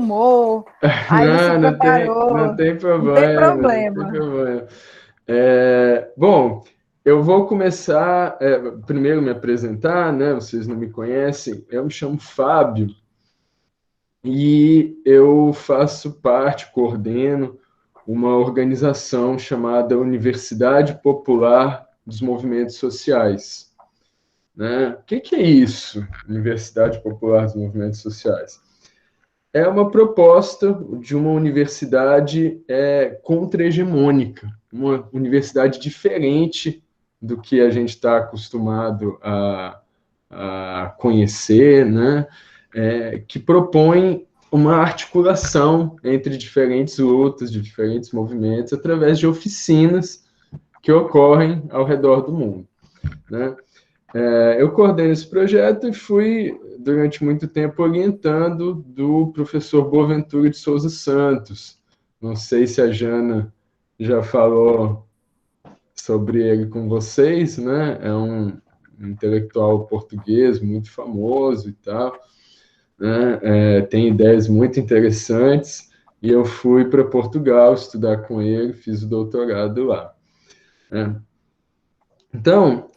arrumou, aí se Não, não preparou. tem Não tem problema, não tem problema. problema. Bom, eu vou começar, primeiro me apresentar, né? Vocês não me conhecem, eu me chamo Fábio e eu faço parte, coordeno uma organização chamada Universidade Popular dos Movimentos Sociais, né? O que é isso, Universidade Popular dos Movimentos Sociais? É uma proposta de uma universidade contra-hegemônica, uma universidade diferente do que a gente está acostumado a conhecer, né? Que propõe uma articulação entre diferentes lutas, de diferentes movimentos, através de oficinas que ocorrem ao redor do mundo, né? Eu coordeno esse projeto e fui, durante muito tempo, orientando do professor Boaventura de Souza Santos. Não sei se a Jana já falou sobre ele com vocês, né? É um intelectual português muito famoso e tal, né? Tem ideias muito interessantes e eu fui para Portugal estudar com ele, fiz o doutorado lá, né? Então,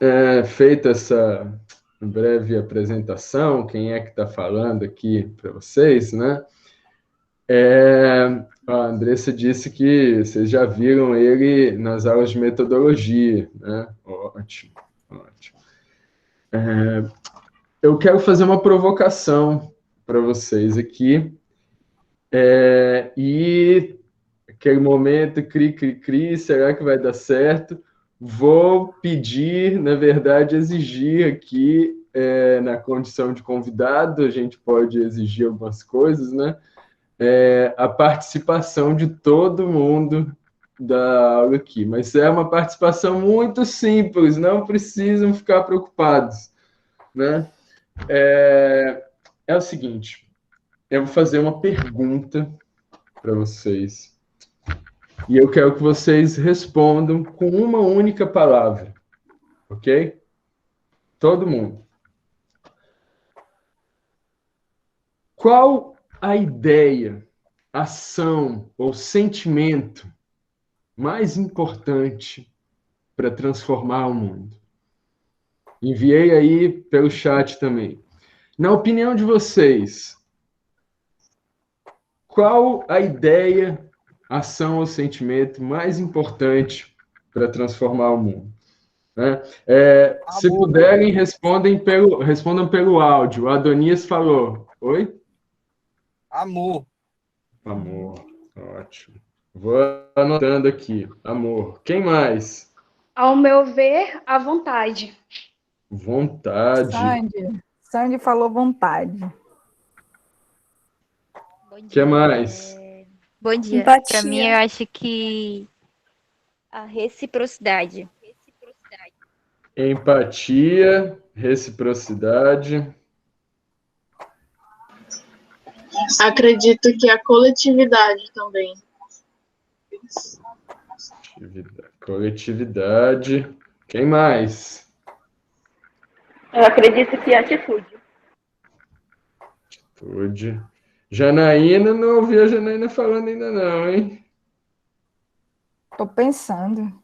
feita essa breve apresentação, quem é que está falando aqui para vocês, né? A Andressa disse que vocês já viram ele nas aulas de metodologia, né? Ótimo, ótimo. Eu quero fazer uma provocação para vocês aqui, e aquele momento, cri, cri, cri, será que vai dar certo? Vou pedir, na verdade, exigir aqui, na condição de convidado, a gente pode exigir algumas coisas, né? A participação de todo mundo da aula aqui, mas é uma participação muito simples, não precisam ficar preocupados, né? É o seguinte, eu vou fazer uma pergunta para vocês. E eu quero que vocês respondam com uma única palavra, ok? Todo mundo. Qual a ideia, ação ou sentimento mais importante para transformar o mundo? Enviei aí pelo chat também. Na opinião de vocês, qual a ideia, ação ou sentimento mais importante para transformar o mundo? Né? Se puderem, respondam pelo áudio. O Adonias falou. Oi? Amor. Amor. Ótimo. Vou anotando aqui. Amor. Quem mais? Ao meu ver, a vontade. Vontade. Sandy falou vontade. Bom dia. Que mais? Bom dia. Empatia. Para mim, eu acho que a reciprocidade. Empatia, reciprocidade. Acredito que a coletividade também. Coletividade. Quem mais? Eu acredito que a atitude. Atitude. Janaína, não ouvi a Janaína falando ainda não, hein? Estou pensando.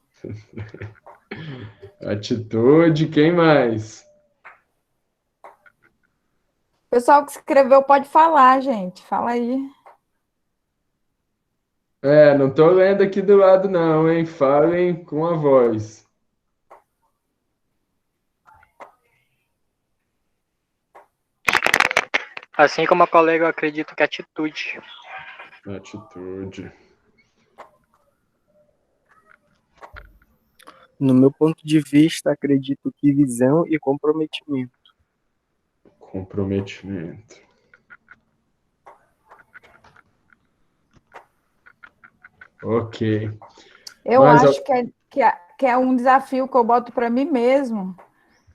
Atitude, quem mais? O pessoal que escreveu pode falar, gente. Fala aí. Não estou lendo aqui do lado não, hein? Falem com a voz. Assim como a colega, eu acredito que atitude. Atitude. No meu ponto de vista, acredito que visão e comprometimento. Comprometimento. Ok. Eu acho que é um desafio que eu boto para mim mesmo,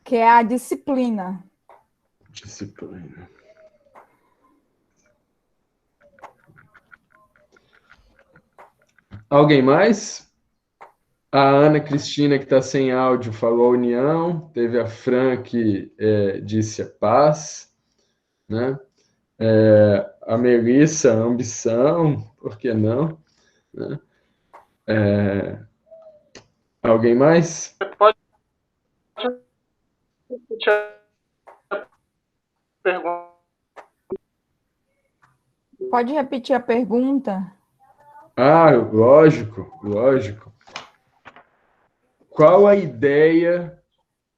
que é a disciplina. Disciplina. Alguém mais? A Ana Cristina, que está sem áudio, falou união. Teve a Fran, que disse a paz, né? A Melissa, ambição, por que não? Né? Alguém mais? Pode repetir a pergunta? Pode repetir a pergunta? Ah, lógico. Qual a ideia,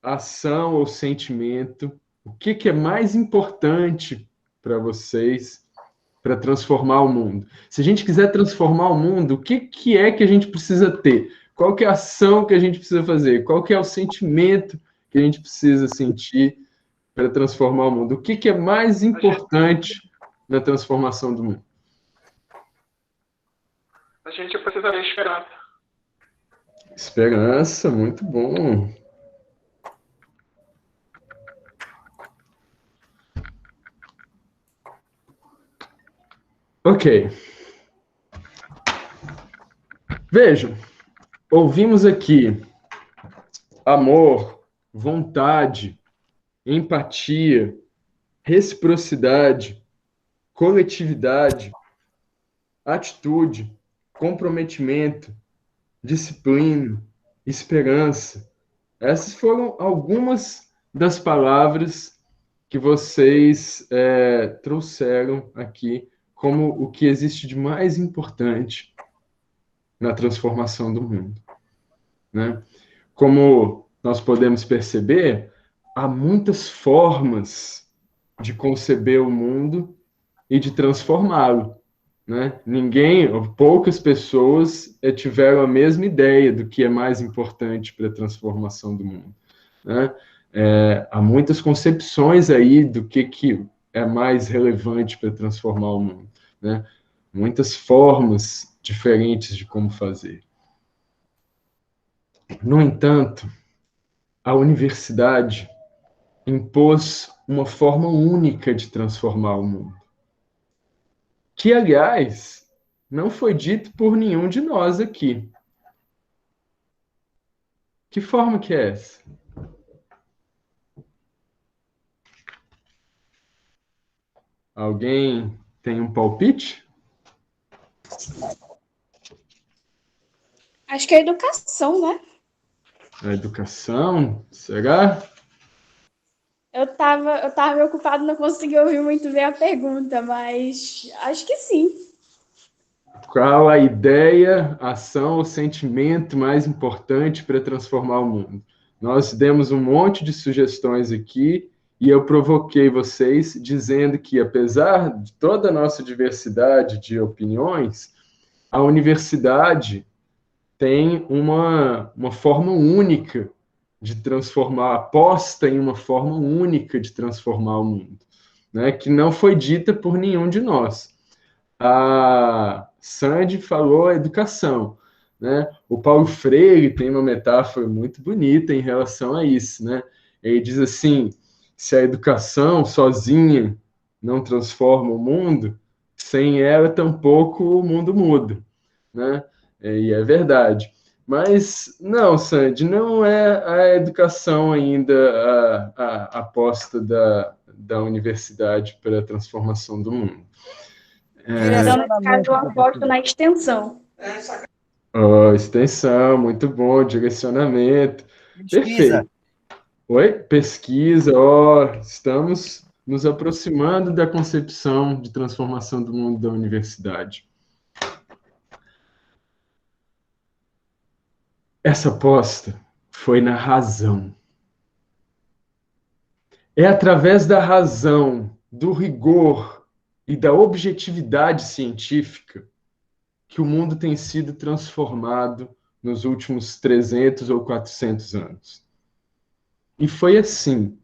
ação ou sentimento? O que é mais importante para vocês para transformar o mundo? Se a gente quiser transformar o mundo, o que é que a gente precisa ter? Qual que é a ação que a gente precisa fazer? Qual que é o sentimento que a gente precisa sentir para transformar o mundo? O que é mais importante na transformação do mundo? A gente precisa ter esperança. Esperança, muito bom. Ok. Vejam, ouvimos aqui amor, vontade, empatia, reciprocidade, coletividade, atitude, comprometimento, disciplina, esperança. Essas foram algumas das palavras que vocês trouxeram aqui como o que existe de mais importante na transformação do mundo, né? Como nós podemos perceber, há muitas formas de conceber o mundo e de transformá-lo, né? Poucas pessoas tiveram a mesma ideia do que é mais importante para a transformação do mundo, né? Há muitas concepções aí do que é mais relevante para transformar o mundo, né? Muitas formas diferentes de como fazer. No entanto, a universidade impôs uma forma única de transformar o mundo, que, aliás, não foi dito por nenhum de nós aqui. Que forma que é essa? Alguém tem um palpite? Acho que é educação, né? A educação? Será? Eu tava meio ocupado, não consegui ouvir muito bem a pergunta, mas acho que sim. Qual a ideia, ação ou sentimento mais importante para transformar o mundo? Nós demos um monte de sugestões aqui e eu provoquei vocês dizendo que, apesar de toda a nossa diversidade de opiniões, a universidade tem uma forma única de transformar, aposta em uma forma única de transformar o mundo, né, que não foi dita por nenhum de nós. A Sandy falou educação, né? O Paulo Freire tem uma metáfora muito bonita em relação a isso, né? Ele diz assim: se a educação sozinha não transforma o mundo, sem ela tampouco o mundo muda, né? E é verdade. Mas não, Sandy, não é a educação ainda a aposta da universidade para a transformação do mundo. Então, nesse caso, eu aposto na extensão. Extensão, muito bom, direcionamento. Pesquisa. Perfeito. Oi? Pesquisa, estamos nos aproximando da concepção de transformação do mundo da universidade. Essa aposta foi na razão. É através da razão, do rigor e da objetividade científica que o mundo tem sido transformado nos últimos 300 ou 400 anos. E foi assim,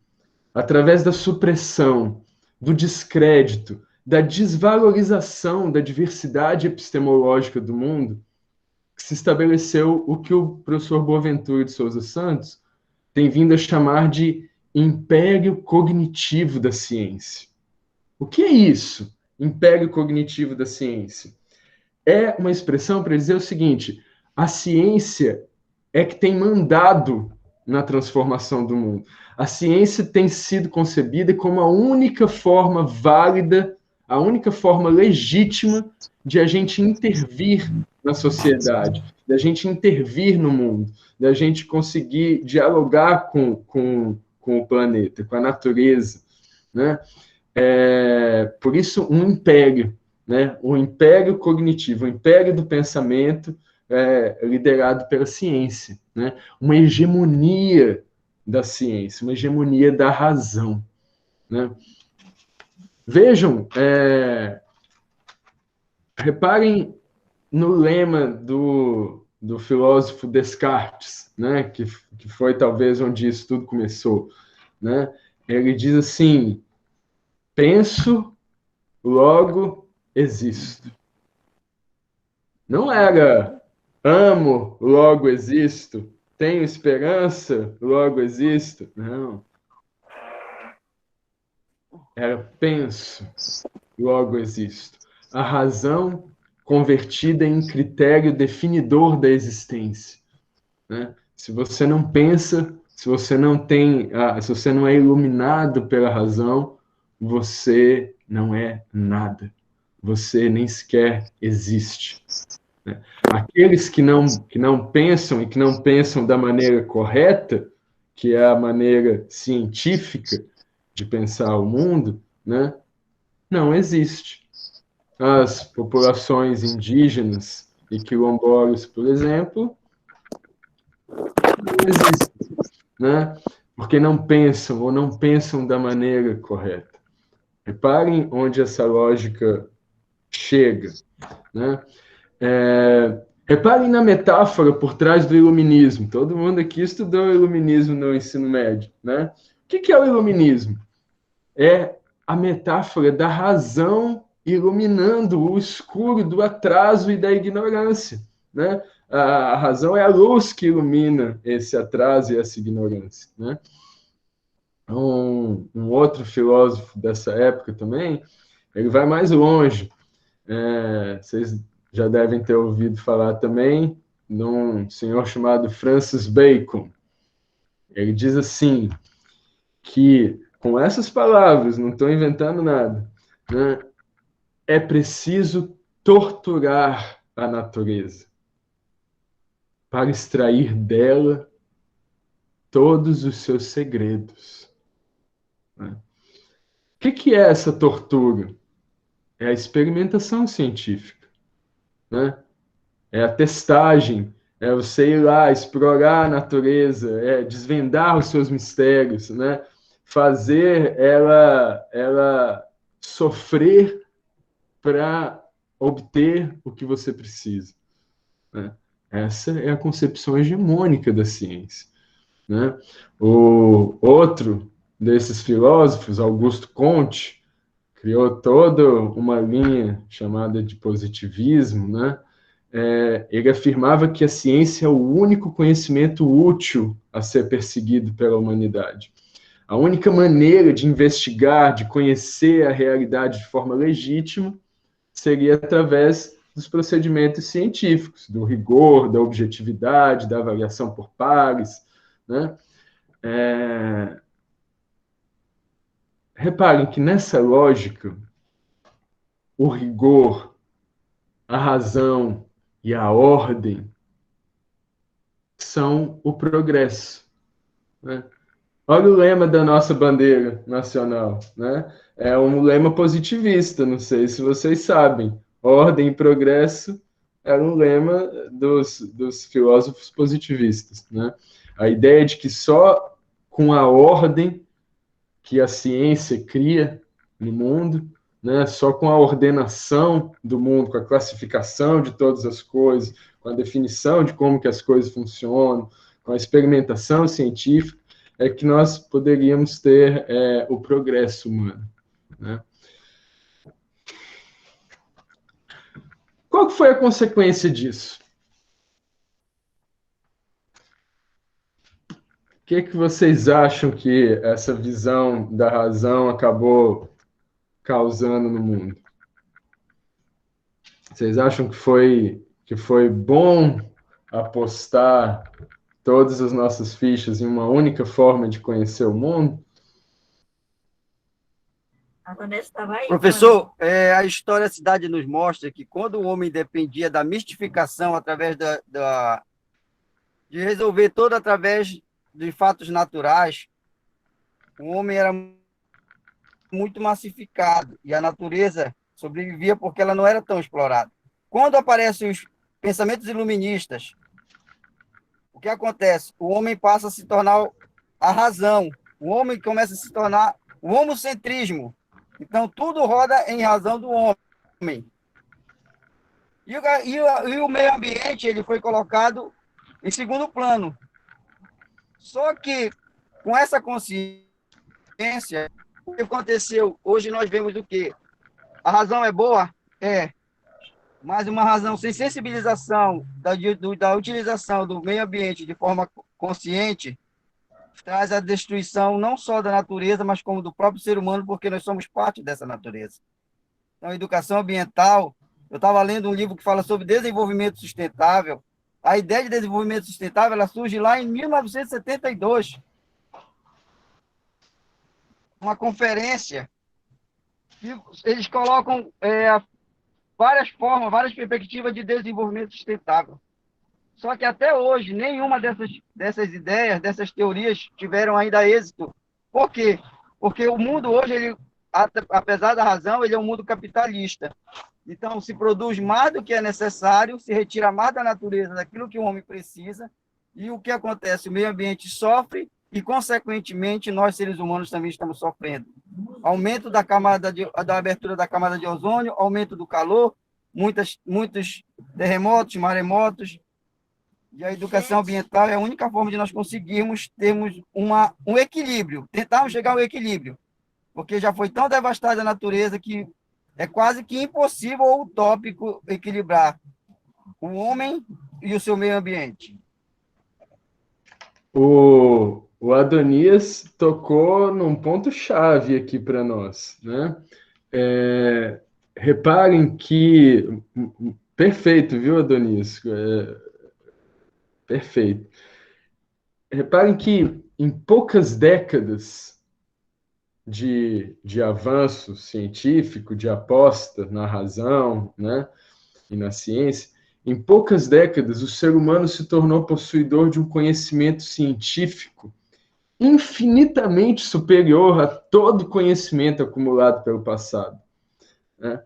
através da supressão, do descrédito, da desvalorização da diversidade epistemológica do mundo, que se estabeleceu o que o professor Boaventura de Souza Santos tem vindo a chamar de império cognitivo da ciência. O que é isso, império cognitivo da ciência? É uma expressão para dizer o seguinte: a ciência é que tem mandado na transformação do mundo. A ciência tem sido concebida como a única forma válida a única forma legítima de a gente intervir na sociedade, de a gente intervir no mundo, de a gente conseguir dialogar com o planeta, com a natureza, né? Por isso, um império, né? Um império cognitivo, um império do pensamento liderado pela ciência, né? Uma hegemonia da ciência, uma hegemonia da razão, né? Vejam, reparem no lema do filósofo Descartes, né? Que foi talvez onde isso tudo começou, né? Ele diz assim: penso, logo existo. Não era amo, logo existo, tenho esperança, logo existo. Não. Era penso, logo existo. A razão convertida em critério definidor da existência, né? Se você não pensa, se você não é iluminado pela razão, você não é nada. Você nem sequer existe, né? Aqueles que não pensam e que não pensam da maneira correta, que é a maneira científica de pensar o mundo, né, não existe. As populações indígenas e quilombolas, por exemplo, não existem, né, porque não pensam ou não pensam da maneira correta. Reparem onde essa lógica chega, né? Reparem na metáfora por trás do iluminismo. Todo mundo aqui estudou iluminismo no ensino médio, né? O que é o iluminismo? É a metáfora da razão iluminando o escuro do atraso e da ignorância, né? A razão é a luz que ilumina esse atraso e essa ignorância, né? Um outro filósofo dessa época também, ele vai mais longe. Vocês já devem ter ouvido falar também de um senhor chamado Francis Bacon. Ele diz assim, que com essas palavras, não estou inventando nada, né, é preciso torturar a natureza para extrair dela todos os seus segredos, né? O que é essa tortura? É a experimentação científica, né? É a testagem, é você ir lá, explorar a natureza, desvendar os seus mistérios, né? Fazer ela sofrer para obter o que você precisa, né? Essa é a concepção hegemônica da ciência, né? O outro desses filósofos, Augusto Comte, criou toda uma linha chamada de positivismo, né? Ele afirmava que a ciência é o único conhecimento útil a ser perseguido pela humanidade. A única maneira de investigar, de conhecer a realidade de forma legítima, seria através dos procedimentos científicos, do rigor, da objetividade, da avaliação por pares, né? Reparem que nessa lógica, o rigor, a razão e a ordem são o progresso, né? Olha o lema da nossa bandeira nacional, né? É um lema positivista, não sei se vocês sabem. Ordem e progresso era um lema dos filósofos positivistas, né? A ideia de que só com a ordem que a ciência cria no mundo, né? Só com a ordenação do mundo, com a classificação de todas as coisas, com a definição de como que as coisas funcionam, com a experimentação científica, é que nós poderíamos ter o progresso humano, né? Qual que foi a consequência disso? O que vocês acham que essa visão da razão acabou causando no mundo? Vocês acham que foi bom apostar todas as nossas fichas em uma única forma de conhecer o mundo? A Vanessa estava aí. Professor, a história da cidade nos mostra que quando o homem dependia da mistificação através de resolver tudo através de fatos naturais, o homem era muito massificado e a natureza sobrevivia porque ela não era tão explorada. Quando aparecem os pensamentos iluministas, o que acontece? O homem passa a se tornar a razão. O homem começa a se tornar o homocentrismo. Então, tudo roda em razão do homem. E o meio ambiente ele foi colocado em segundo plano. Só que, com essa consciência, o que aconteceu? Hoje nós vemos o quê? A razão é boa? É. Mas uma razão sem sensibilização da utilização do meio ambiente de forma consciente traz a destruição não só da natureza, mas como do próprio ser humano, porque nós somos parte dessa natureza. Então, a educação ambiental, eu estava lendo um livro que fala sobre desenvolvimento sustentável. A ideia de desenvolvimento sustentável ela surge lá em 1972. Uma conferência que eles colocam várias formas, várias perspectivas de desenvolvimento sustentável. Só que até hoje, nenhuma dessas ideias, dessas teorias tiveram ainda êxito. Por quê? Porque o mundo hoje, apesar da razão, ele é um mundo capitalista. Então, se produz mais do que é necessário, se retira mais da natureza daquilo que o homem precisa, e o que acontece? O meio ambiente sofre e, consequentemente, nós, seres humanos, também estamos sofrendo. Aumento da abertura da camada de ozônio, aumento do calor, muitos terremotos, maremotos. E a educação ambiental é a única forma de nós conseguirmos termos um equilíbrio, tentarmos chegar ao equilíbrio, porque já foi tão devastada a natureza que é quase que impossível ou utópico equilibrar o homem e o seu meio ambiente. O Adonias tocou num ponto-chave aqui para nós, né? Reparem que... Perfeito, viu, Adonias? Perfeito. Reparem que em poucas décadas de avanço científico, de aposta na razão, né, e na ciência, em poucas décadas o ser humano se tornou possuidor de um conhecimento científico infinitamente superior a todo conhecimento acumulado pelo passado, né?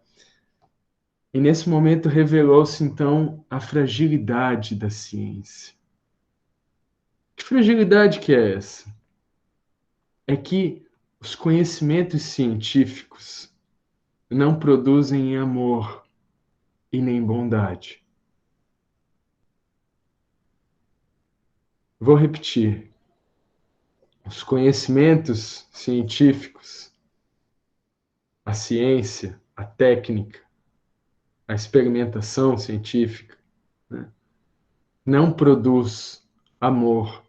E nesse momento revelou-se, então, a fragilidade da ciência. Que fragilidade que é essa? É que os conhecimentos científicos não produzem amor e nem bondade. Vou repetir. Os conhecimentos científicos, a ciência, a técnica, a experimentação científica, né, não produz amor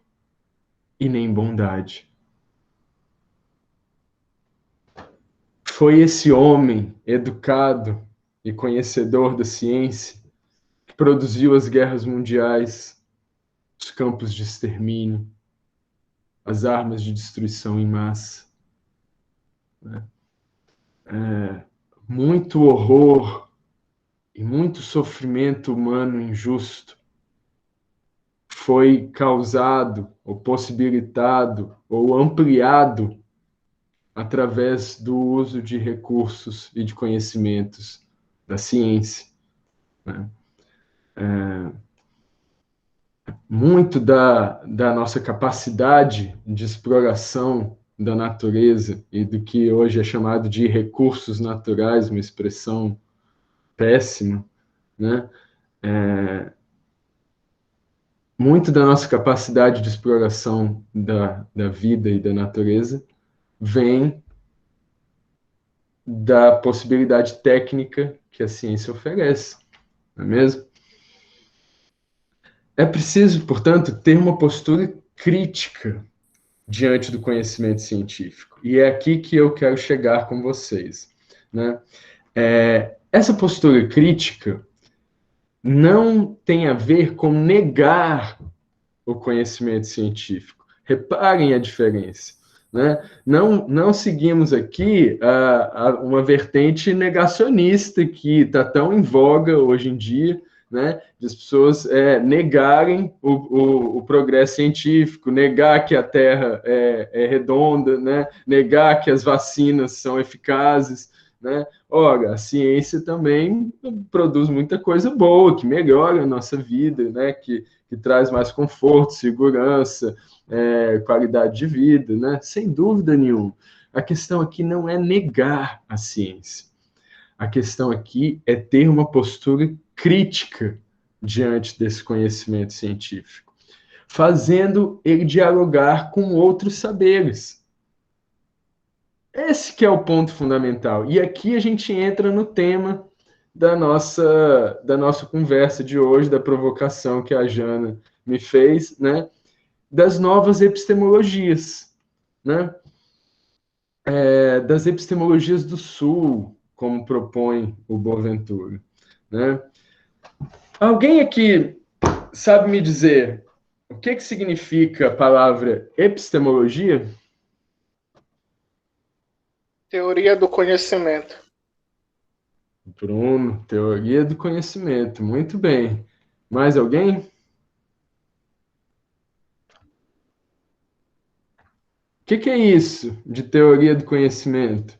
e nem bondade. Foi esse homem educado e conhecedor da ciência que produziu as guerras mundiais, os campos de extermínio, as armas de destruição em massa, né? Muito horror e muito sofrimento humano injusto foi causado, ou possibilitado, ou ampliado através do uso de recursos e de conhecimentos da ciência, né? Muito da nossa capacidade de exploração da natureza e do que hoje é chamado de recursos naturais, uma expressão péssima, né? Muito da nossa capacidade de exploração da vida e da natureza vem da possibilidade técnica que a ciência oferece, não é mesmo? É preciso, portanto, ter uma postura crítica diante do conhecimento científico. E é aqui que eu quero chegar com vocês, né? Essa postura crítica não tem a ver com negar o conhecimento científico. Reparem a diferença, né? Não seguimos aqui uma vertente negacionista que está tão em voga hoje em dia, né? De as pessoas negarem o progresso científico, negar que a Terra é redonda, né? Negar que as vacinas são eficazes, né? Ora, a ciência também produz muita coisa boa, que melhora a nossa vida, né? Que traz mais conforto, segurança, qualidade de vida, né? Sem dúvida nenhuma. A questão aqui não é negar a ciência. A questão aqui é ter uma postura crítica diante desse conhecimento científico, fazendo ele dialogar com outros saberes. Esse que é o ponto fundamental. E aqui a gente entra no tema da nossa conversa de hoje, da provocação que a Jana me fez, né? Das novas epistemologias, né? Das epistemologias do Sul, como propõe o Boaventura, né? Alguém aqui sabe me dizer o que significa a palavra epistemologia? Teoria do conhecimento. Bruno, teoria do conhecimento. Muito bem. Mais alguém? O que é isso de teoria do conhecimento?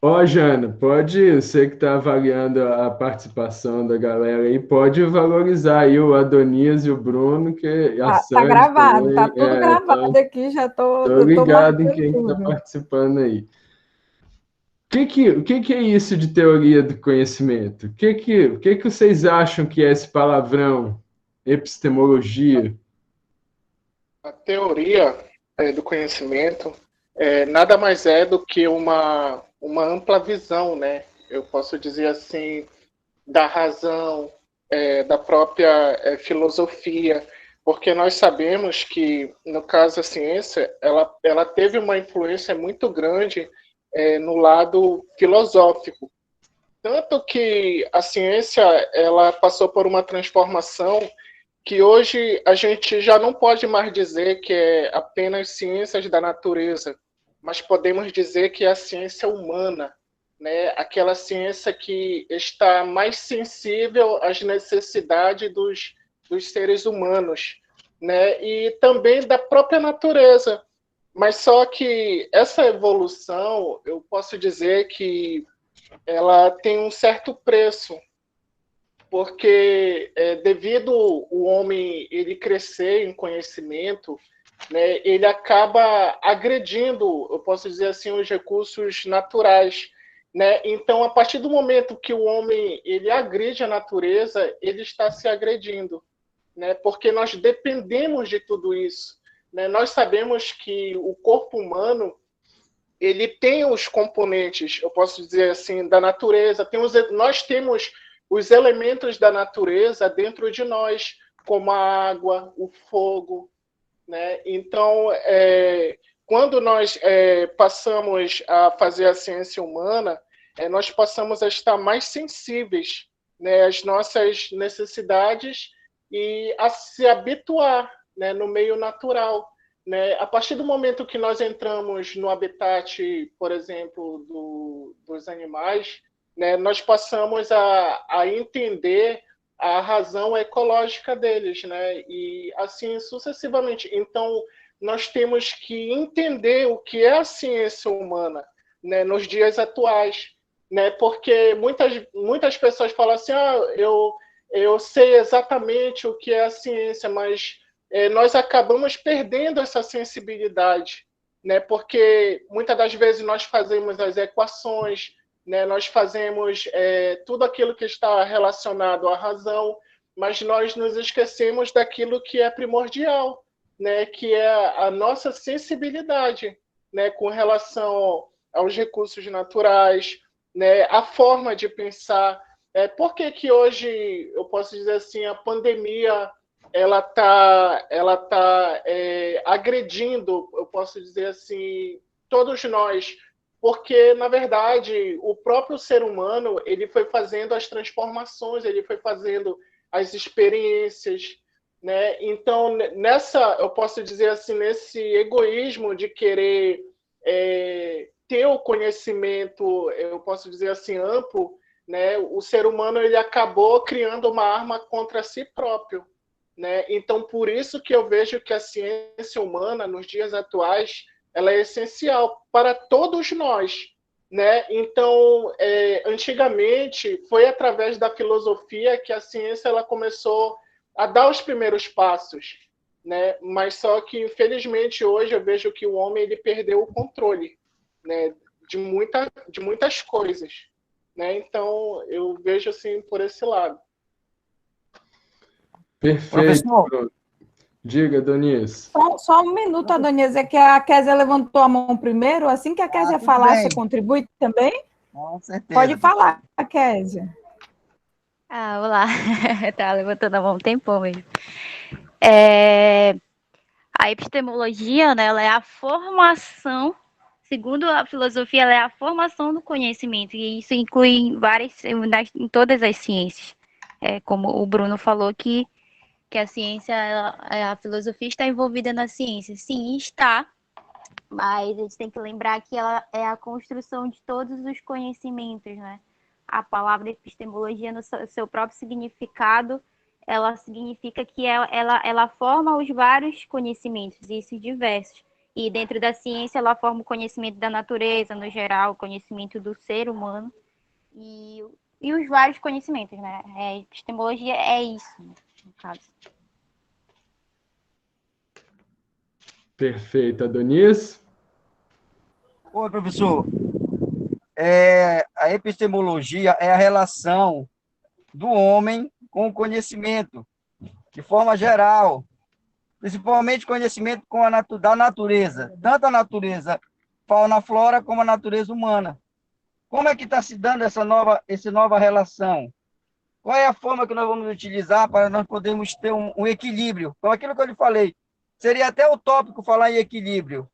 Ó, Jana, você que está avaliando a participação da galera aí, pode valorizar aí o Adonias e o Bruno, que a Tá Sandy gravado, também. tá tudo gravado aqui, já tô Ligado em marcando quem está tudo. participando aí. O que é isso de teoria do conhecimento? O que vocês acham que é esse palavrão? Epistemologia? A teoria do conhecimento nada mais é do que uma ampla visão, né? Eu posso dizer assim, da razão, da própria filosofia, porque nós sabemos que, no caso, a ciência, ela teve uma influência muito grande no lado filosófico. Tanto que a ciência ela passou por uma transformação que hoje a gente já não pode mais dizer que é apenas ciências da natureza, mas podemos dizer que é a ciência humana, né? Aquela ciência que está mais sensível às necessidades dos seres humanos, né? E também da própria natureza. Mas só que essa evolução, eu posso dizer que ela tem um certo preço, porque devido o homem ele crescer em conhecimento, né, ele acaba agredindo, eu posso dizer assim, os recursos naturais, né? Então, a partir do momento que o homem ele agride a natureza, ele está se agredindo, né? Porque nós dependemos de tudo isso, né? Nós sabemos que o corpo humano ele tem os componentes, eu posso dizer assim, da natureza. Nós temos os elementos da natureza dentro de nós, como a água, o fogo, né? Então, quando nós passamos a fazer a ciência humana, nós passamos a estar mais sensíveis, né, às nossas necessidades e a se habituar, né, no meio natural. Né? A partir do momento que nós entramos no habitat, por exemplo, dos animais, né, nós passamos a entender a razão ecológica deles, né? E assim sucessivamente. Então, nós temos que entender o que é a ciência humana, né, nos dias atuais, né? Porque muitas pessoas falam assim, eu sei exatamente o que é a ciência, mas nós acabamos perdendo essa sensibilidade, né? Porque muitas das vezes nós fazemos as equações, né? Nós fazemos tudo aquilo que está relacionado à razão, mas nós nos esquecemos daquilo que é primordial, né? Que é a nossa sensibilidade, né? Com relação aos recursos naturais, né? A forma de pensar. Por que hoje, eu posso dizer assim, a pandemia ela tá agredindo, eu posso dizer assim, todos nós, porque, na verdade, o próprio ser humano ele foi fazendo as transformações, ele foi fazendo as experiências, né? Então, eu posso dizer assim, nesse egoísmo de querer ter o conhecimento, eu posso dizer assim, amplo, né? O ser humano ele acabou criando uma arma contra si próprio, né? Então, por isso que eu vejo que a ciência humana, nos dias atuais, ela é essencial para todos nós, né? Então, antigamente, foi através da filosofia que a ciência ela começou a dar os primeiros passos, né? Mas só que, infelizmente, hoje eu vejo que o homem ele perdeu o controle, né? de muitas coisas, né? Então, eu vejo assim por esse lado. Perfeito. Professor. Diga, Adonias. Só um minuto, Adonias, é que a Kézia levantou a mão primeiro. Assim que a Kézia falar, você contribui também? Com certeza. Pode falar, Kézia. Olá. Tá levantando a mão um tempão mesmo. A epistemologia, né, ela é a formação, segundo a filosofia, ela é a formação do conhecimento, e isso inclui em todas as ciências. Como o Bruno falou que a ciência, a filosofia está envolvida na ciência. Sim, está, mas a gente tem que lembrar que ela é a construção de todos os conhecimentos, né? A palavra epistemologia, no seu próprio significado, ela significa que ela forma os vários conhecimentos, isso diversos. E dentro da ciência, ela forma o conhecimento da natureza, no geral, o conhecimento do ser humano e os vários conhecimentos, né? Epistemologia é isso, né? No caso. Perfeito. Adonias? Oi, professor. A epistemologia é a relação do homem com o conhecimento, de forma geral, principalmente conhecimento da natureza, tanto a natureza fauna flora como a natureza humana. Como é que está se dando essa nova relação? Qual é a forma que nós vamos utilizar para nós podermos ter um equilíbrio? Então, aquilo que eu lhe falei, seria até utópico falar em equilíbrio,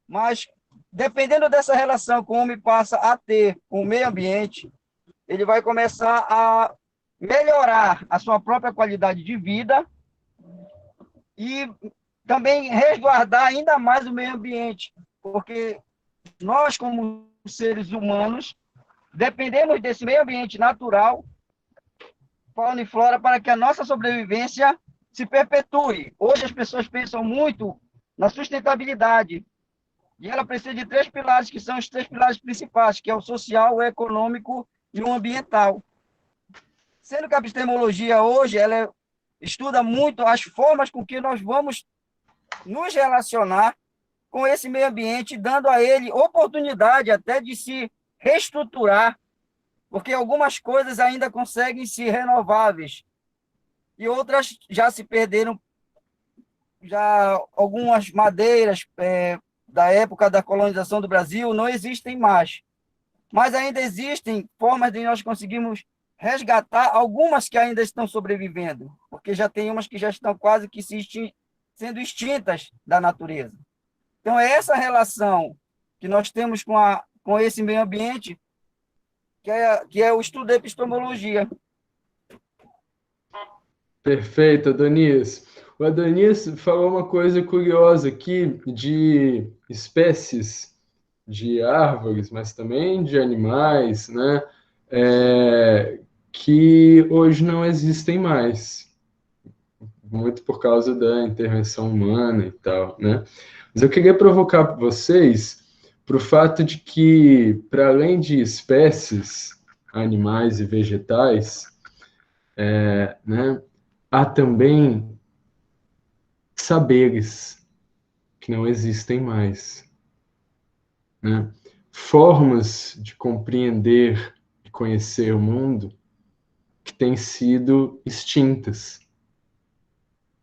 mas dependendo dessa relação que o homem passa a ter com o meio ambiente, ele vai começar a melhorar a sua própria qualidade de vida e também resguardar ainda mais o meio ambiente, porque nós, como seres humanos, dependemos desse meio ambiente natural, fauna e flora, para que a nossa sobrevivência se perpetue. Hoje as pessoas pensam muito na sustentabilidade, e ela precisa de 3 pilares, que são os 3 pilares principais, que é o social, o econômico e o ambiental. Sendo que a epistemologia hoje, ela estuda muito as formas com que nós vamos nos relacionar com esse meio ambiente, dando a ele oportunidade até de se reestruturar, porque algumas coisas ainda conseguem ser renováveis e outras já se perderam, já algumas madeiras da época da colonização do Brasil não existem mais, mas ainda existem formas de nós conseguirmos resgatar algumas que ainda estão sobrevivendo, porque já tem umas que já estão quase que sendo extintas da natureza. Então, é essa relação que nós temos com esse meio ambiente que é o estudo da epistemologia. Perfeito, Adonias. O Adonias falou uma coisa curiosa aqui de espécies de árvores, mas também de animais, né? Que hoje não existem mais, muito por causa da intervenção humana e tal, né? Mas eu queria provocar vocês para o fato de que, para além de espécies, animais e vegetais, né, há também saberes que não existem mais, né? Formas de compreender e conhecer o mundo que têm sido extintas,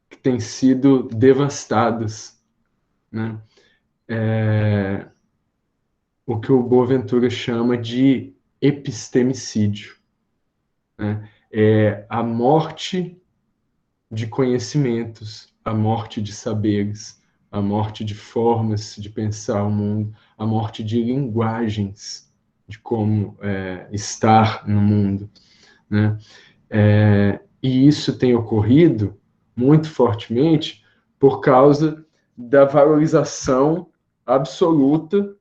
que têm sido devastadas, né? O que o Boaventura chama de epistemicídio, né? É a morte de conhecimentos, a morte de saberes, a morte de formas de pensar o mundo, a morte de linguagens, de como estar no mundo, né? E isso tem ocorrido muito fortemente por causa da valorização absoluta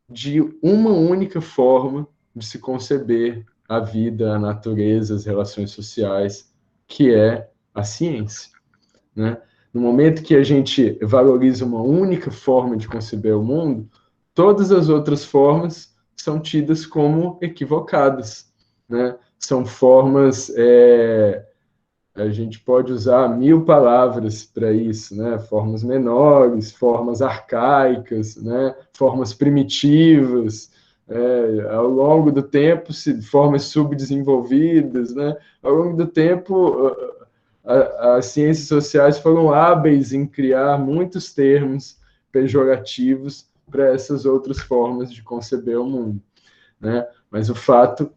de uma única forma de se conceber a vida, a natureza, as relações sociais, que é a ciência, né? No momento que a gente valoriza uma única forma de conceber o mundo, todas as outras formas são tidas como equivocadas, né? São formas, a gente pode usar 1000 palavras para isso, né? Formas menores, formas arcaicas, né? Formas primitivas, ao longo do tempo, formas subdesenvolvidas, né? Ao longo do tempo, as ciências sociais foram hábeis em criar muitos termos pejorativos para essas outras formas de conceber o mundo, né? Mas o fato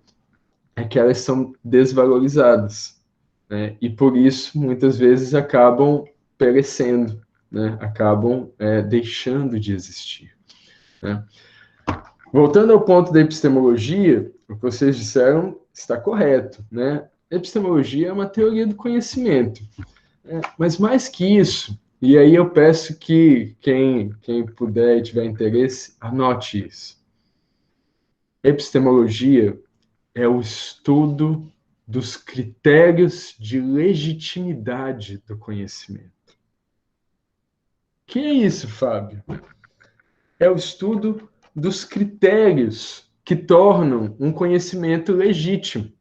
é que elas são desvalorizadas, né? E por isso, muitas vezes, acabam perecendo, né? Acabam deixando de existir, né? Voltando ao ponto da epistemologia, o que vocês disseram está correto, né? Epistemologia é uma teoria do conhecimento, né? Mas mais que isso, e aí eu peço que quem puder e tiver interesse, anote isso. Epistemologia é o estudo dos critérios de legitimidade do conhecimento. Que é isso, Fábio? É o estudo dos critérios que tornam um conhecimento legítimo.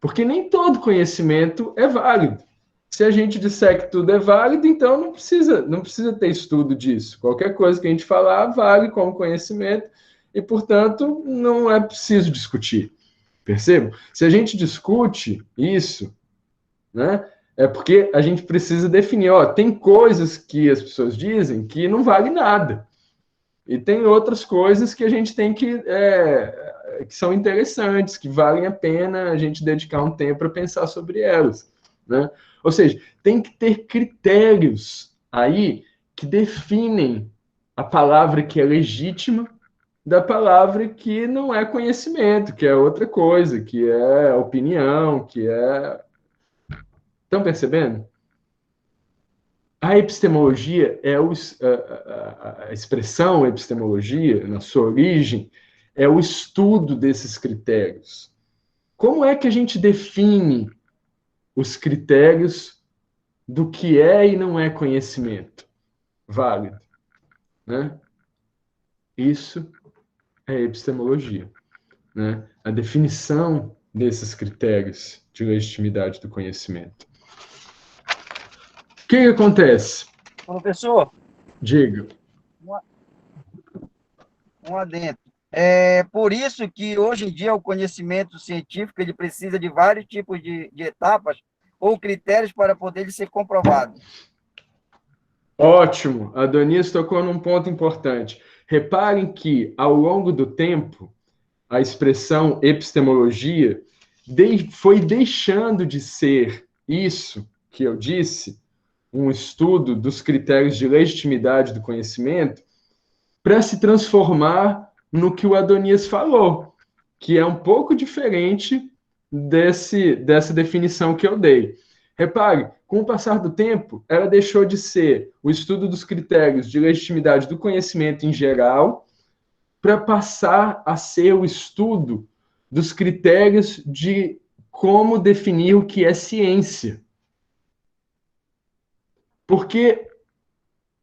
Porque nem todo conhecimento é válido. Se a gente disser que tudo é válido, então não precisa ter estudo disso. Qualquer coisa que a gente falar vale como conhecimento e, portanto, não é preciso discutir. Percebam? Se a gente discute isso, né, é porque a gente precisa definir, tem coisas que as pessoas dizem que não vale nada. E tem outras coisas que a gente tem que são interessantes, que valem a pena a gente dedicar um tempo para pensar sobre elas, né? Ou seja, tem que ter critérios aí que definem a palavra que é legítima da palavra que não é conhecimento, que é outra coisa, que é opinião, que é... Estão percebendo? A epistemologia a expressão epistemologia, na sua origem, é o estudo desses critérios. Como é que a gente define os critérios do que é e não é conhecimento válido, né? Isso é epistemologia, né? A definição desses critérios de legitimidade do conhecimento. O que acontece? Professor, Diga. Um adendo. É por isso que hoje em dia o conhecimento científico ele precisa de vários tipos de etapas ou critérios para poder ser comprovado. Ótimo. A Donice tocou num ponto importante. Reparem que, ao longo do tempo, a expressão epistemologia foi deixando de ser isso que eu disse, um estudo dos critérios de legitimidade do conhecimento, para se transformar no que o Adonias falou, que é um pouco diferente dessa definição que eu dei. Repare, com o passar do tempo, ela deixou de ser o estudo dos critérios de legitimidade do conhecimento em geral, para passar a ser o estudo dos critérios de como definir o que é ciência. Porque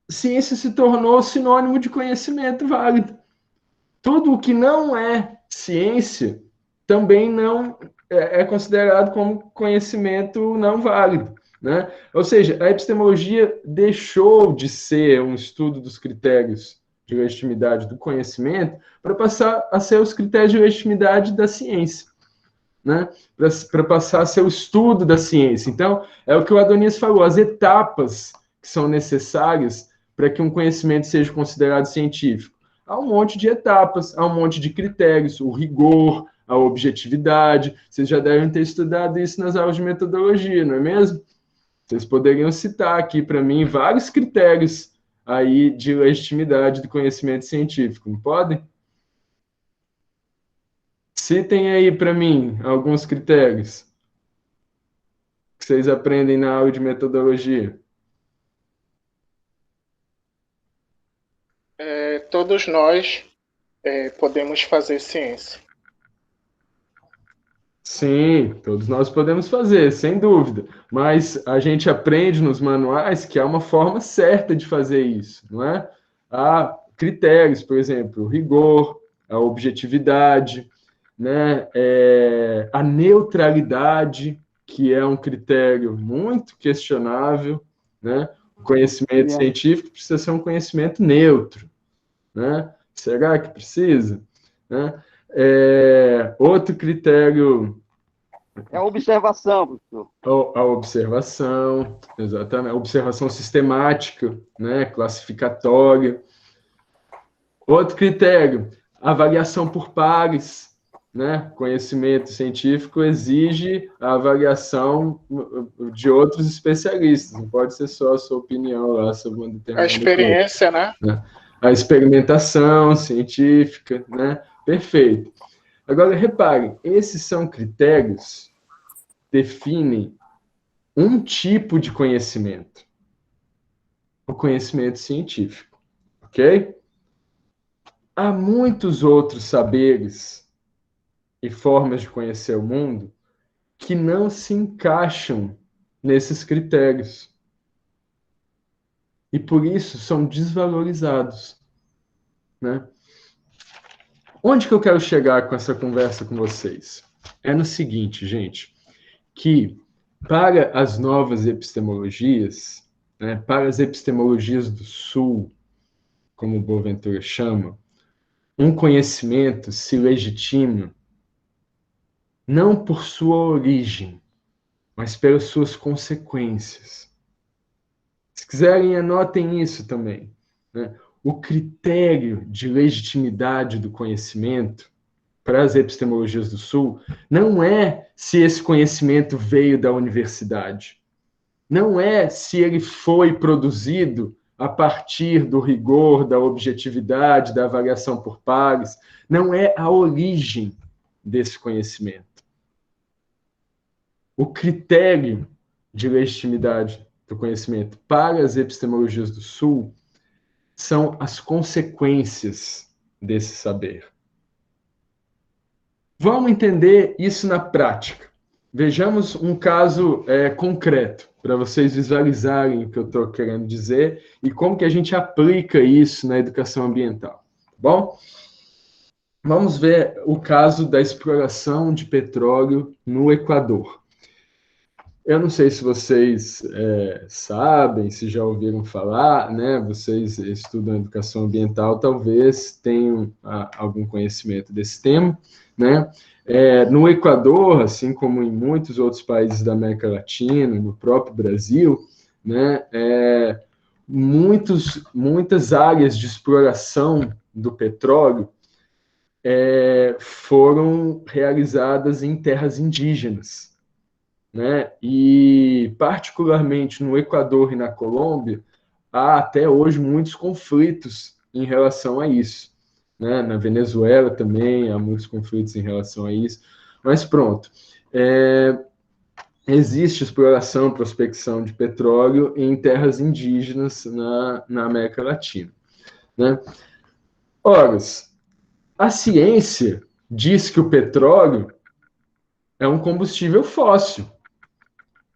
ciência se tornou sinônimo de conhecimento válido. Tudo o que não é ciência também não é considerado como conhecimento não válido, né? Ou seja, a epistemologia deixou de ser um estudo dos critérios de legitimidade do conhecimento para passar a ser os critérios de legitimidade da ciência, né? Para passar a ser o estudo da ciência. Então, é o que o Adonias falou, as etapas que são necessárias para que um conhecimento seja considerado científico. Há um monte de etapas, há um monte de critérios, o rigor, a objetividade. Vocês já devem ter estudado isso nas aulas de metodologia, não é mesmo? Vocês poderiam citar aqui para mim vários critérios aí de legitimidade do conhecimento científico, não podem? Citem aí para mim alguns critérios que vocês aprendem na aula de metodologia? Todos nós podemos fazer ciência. Sim, todos nós podemos fazer, sem dúvida. Mas a gente aprende nos manuais que há uma forma certa de fazer isso, não é? Há critérios, por exemplo, o rigor, a objetividade, né? A neutralidade, que é um critério muito questionável, né? O conhecimento científico precisa ser um conhecimento neutro, né? Será que precisa? Né? Outro critério... É a observação, professor. A observação, exatamente. A observação sistemática, né? Classificatória. Outro critério, avaliação por pares, né? Conhecimento científico exige a avaliação de outros especialistas, não pode ser só a sua opinião lá sobre uma determinada A experiência, né? A experimentação científica, né? Perfeito. Agora, reparem, esses são critérios que definem um tipo de conhecimento, o conhecimento científico, ok? Há muitos outros saberes e formas de conhecer o mundo que não se encaixam nesses critérios. E por isso são desvalorizados, né? Onde que eu quero chegar com essa conversa com vocês? É no seguinte, gente, que para as novas epistemologias, né, para as epistemologias do Sul, como o Boaventura chama, um conhecimento se legitima não por sua origem, mas pelas suas consequências. Se quiserem, anotem isso também, né? O critério de legitimidade do conhecimento para as epistemologias do Sul não é se esse conhecimento veio da universidade, não é se ele foi produzido a partir do rigor, da objetividade, da avaliação por pares, não é a origem desse conhecimento. O critério de legitimidade do conhecimento para as epistemologias do Sul são as consequências desse saber. Vamos entender isso na prática. Vejamos um caso concreto, para vocês visualizarem o que eu estou querendo dizer e como que a gente aplica isso na educação ambiental. Tá bom? Vamos ver o caso da exploração de petróleo no Equador. Eu não sei se vocês sabem, se já ouviram falar, né? Vocês estudam educação ambiental, talvez tenham algum conhecimento desse tema, né? No Equador, assim como em muitos outros países da América Latina, no próprio Brasil, né? Muitas áreas de exploração do petróleo foram realizadas em terras indígenas, né? E, particularmente no Equador e na Colômbia, há até hoje muitos conflitos em relação a isso, né? Na Venezuela também há muitos conflitos em relação a isso, mas pronto. Existe exploração, prospecção de petróleo em terras indígenas na América Latina, né? Ora, a ciência diz que o petróleo é um combustível fóssil,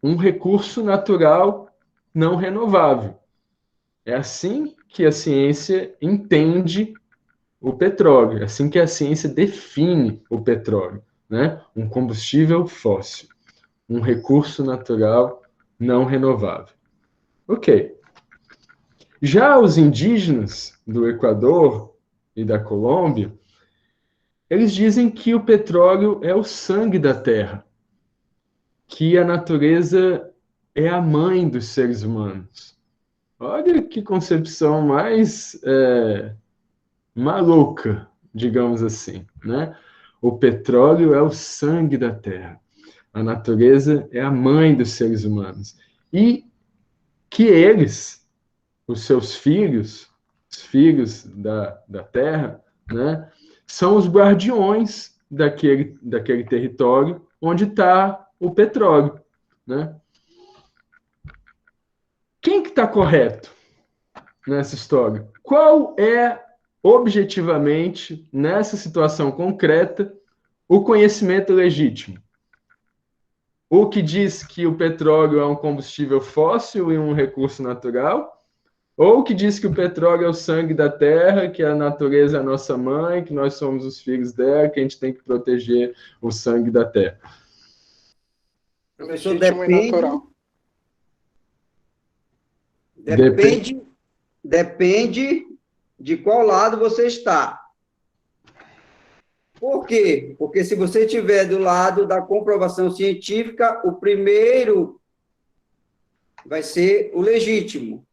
um recurso natural não renovável. É assim que a ciência entende o petróleo, é assim que a ciência define o petróleo, né? Um combustível fóssil, um recurso natural não renovável. Ok. Já os indígenas do Equador e da Colômbia, eles dizem que o petróleo é o sangue da terra, que a natureza é a mãe dos seres humanos. Olha que concepção mais maluca, digamos assim, né? O petróleo é o sangue da terra. A natureza é a mãe dos seres humanos. E que eles, os seus filhos, os filhos da terra, né, são os guardiões daquele território onde está o petróleo, né? quem que está correto nessa história? Qual é, objetivamente, nessa situação concreta, o conhecimento legítimo? O que diz que o petróleo é um combustível fóssil e um recurso natural? Ou que diz que o petróleo é o sangue da terra, que a natureza é a nossa mãe, que nós somos os filhos dela, que a gente tem que proteger o sangue da terra? Professor, depende de qual lado você está. Por quê? Porque se você estiver do lado da comprovação científica, o primeiro vai ser o legítimo.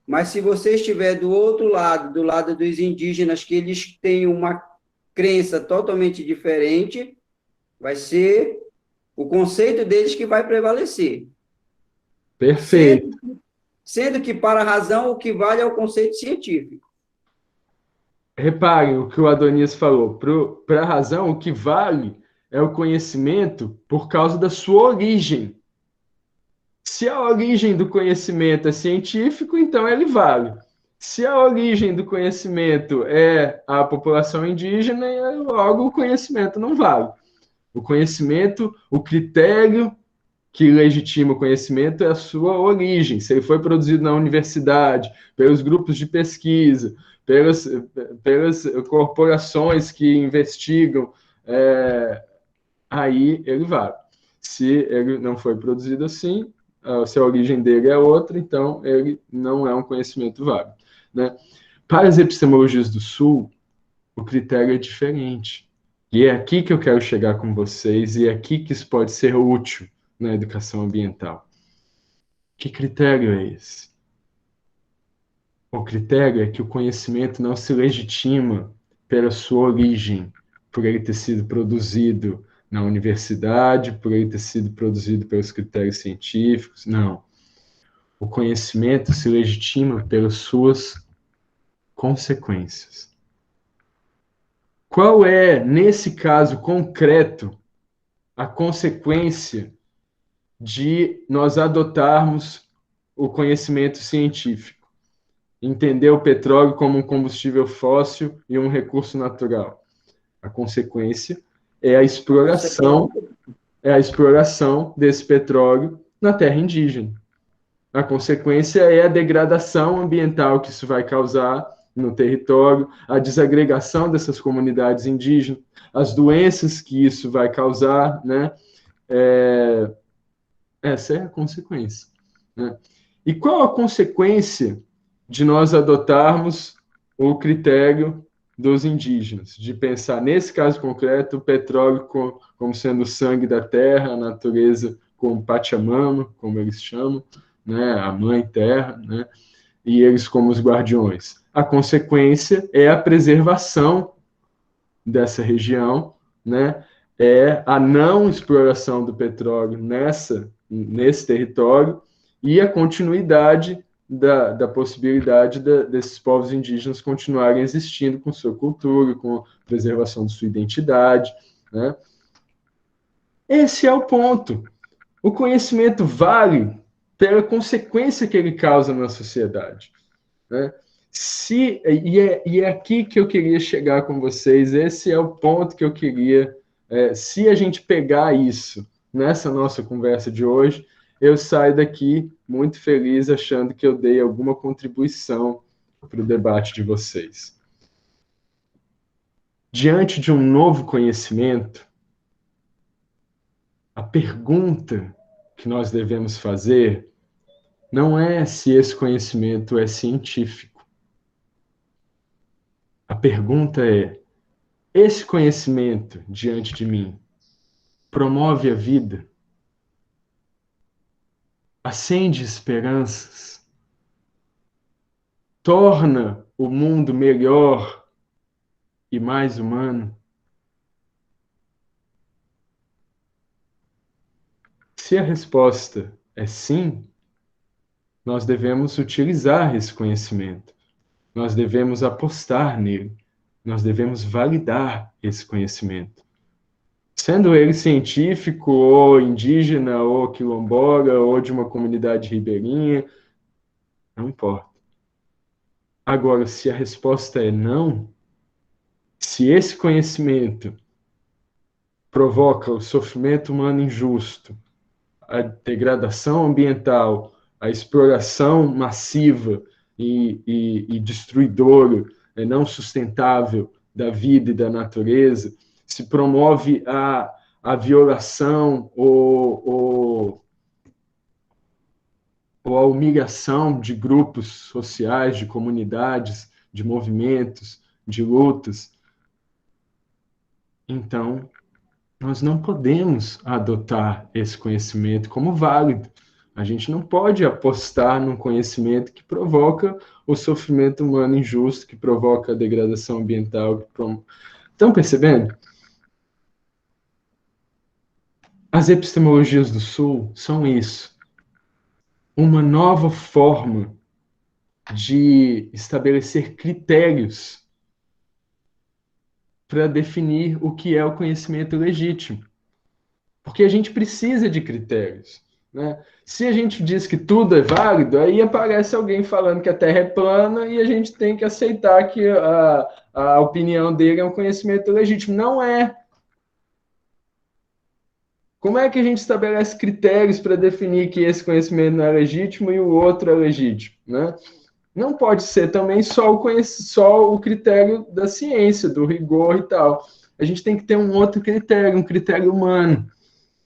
Mas se você estiver do outro lado, do lado dos indígenas, que eles têm uma crença totalmente diferente, vai ser o conceito deles que vai prevalecer. Perfeito. Sendo que, para a razão, o que vale é o conceito científico. Reparem o que o Adonias falou. Para a razão, o que vale é o conhecimento por causa da sua origem. Se a origem do conhecimento é científico, então ele vale. Se a origem do conhecimento é a população indígena, logo o conhecimento não vale. O conhecimento, o critério que legitima o conhecimento é a sua origem. Se ele foi produzido na universidade, pelos grupos de pesquisa, pelas corporações que investigam, aí ele vale. Se ele não foi produzido assim, se a origem dele é outra, então ele não é um conhecimento válido, né? Para as epistemologias do Sul, o critério é diferente. E é aqui que eu quero chegar com vocês, e é aqui que isso pode ser útil na educação ambiental. Que critério é esse? O critério é que o conhecimento não se legitima pela sua origem, por ele ter sido produzido na universidade, por ele ter sido produzido pelos critérios científicos. Não. O conhecimento se legitima pelas suas consequências. Qual é, nesse caso concreto, a consequência de nós adotarmos o conhecimento científico? Entender o petróleo como um combustível fóssil e um recurso natural. A consequência é a exploração desse petróleo na terra indígena. A consequência é a degradação ambiental que isso vai causar no território, a desagregação dessas comunidades indígenas, as doenças que isso vai causar, né? Essa é a consequência, né? E qual a consequência de nós adotarmos o critério dos indígenas, de pensar, nesse caso concreto, o petróleo como sendo o sangue da terra, a natureza como Pachamama, como eles chamam, né, a mãe terra, né, e eles como os guardiões? A consequência é a preservação dessa região, né, é a não exploração do petróleo nesse território e a continuidade da possibilidade desses povos indígenas continuarem existindo com sua cultura, com a preservação de sua identidade, né? Esse é o ponto. O conhecimento vale pela consequência que ele causa na sociedade, né? E é aqui que eu queria chegar com vocês, esse é o ponto que eu queria, se a gente pegar isso nessa nossa conversa de hoje, eu saio daqui muito feliz achando que eu dei alguma contribuição para o debate de vocês. Diante de um novo conhecimento, a pergunta que nós devemos fazer não é se esse conhecimento é científico. A pergunta é: esse conhecimento diante de mim promove a vida? Acende esperanças? Torna o mundo melhor e mais humano? Se a resposta é sim, nós devemos utilizar esse conhecimento. Nós devemos apostar nele. Nós devemos validar esse conhecimento. Sendo ele científico, ou indígena, ou quilombola, ou de uma comunidade ribeirinha, Não importa. Agora, se a resposta é não, se esse conhecimento provoca o sofrimento humano injusto, a degradação ambiental, a exploração massiva e destruidora, não sustentável da vida e da natureza, se promove a violação ou a humilhação de grupos sociais, de comunidades, de movimentos, de lutas, então nós não podemos adotar esse conhecimento como válido. A gente não pode apostar num conhecimento que provoca o sofrimento humano injusto, que provoca a degradação ambiental. Estão percebendo? As epistemologias do Sul são isso. Uma nova forma de estabelecer critérios para definir o que é o conhecimento legítimo. Porque a gente precisa de critérios, né? Se a gente diz que tudo é válido, aí aparece alguém falando que a Terra é plana e a gente tem que aceitar que a opinião dele é um conhecimento legítimo. Não é. Como é que a gente estabelece critérios para definir que esse conhecimento não é legítimo e o outro é legítimo, né? Não pode ser também só o critério da ciência, do rigor e tal. A gente tem que ter um outro critério, um critério humano,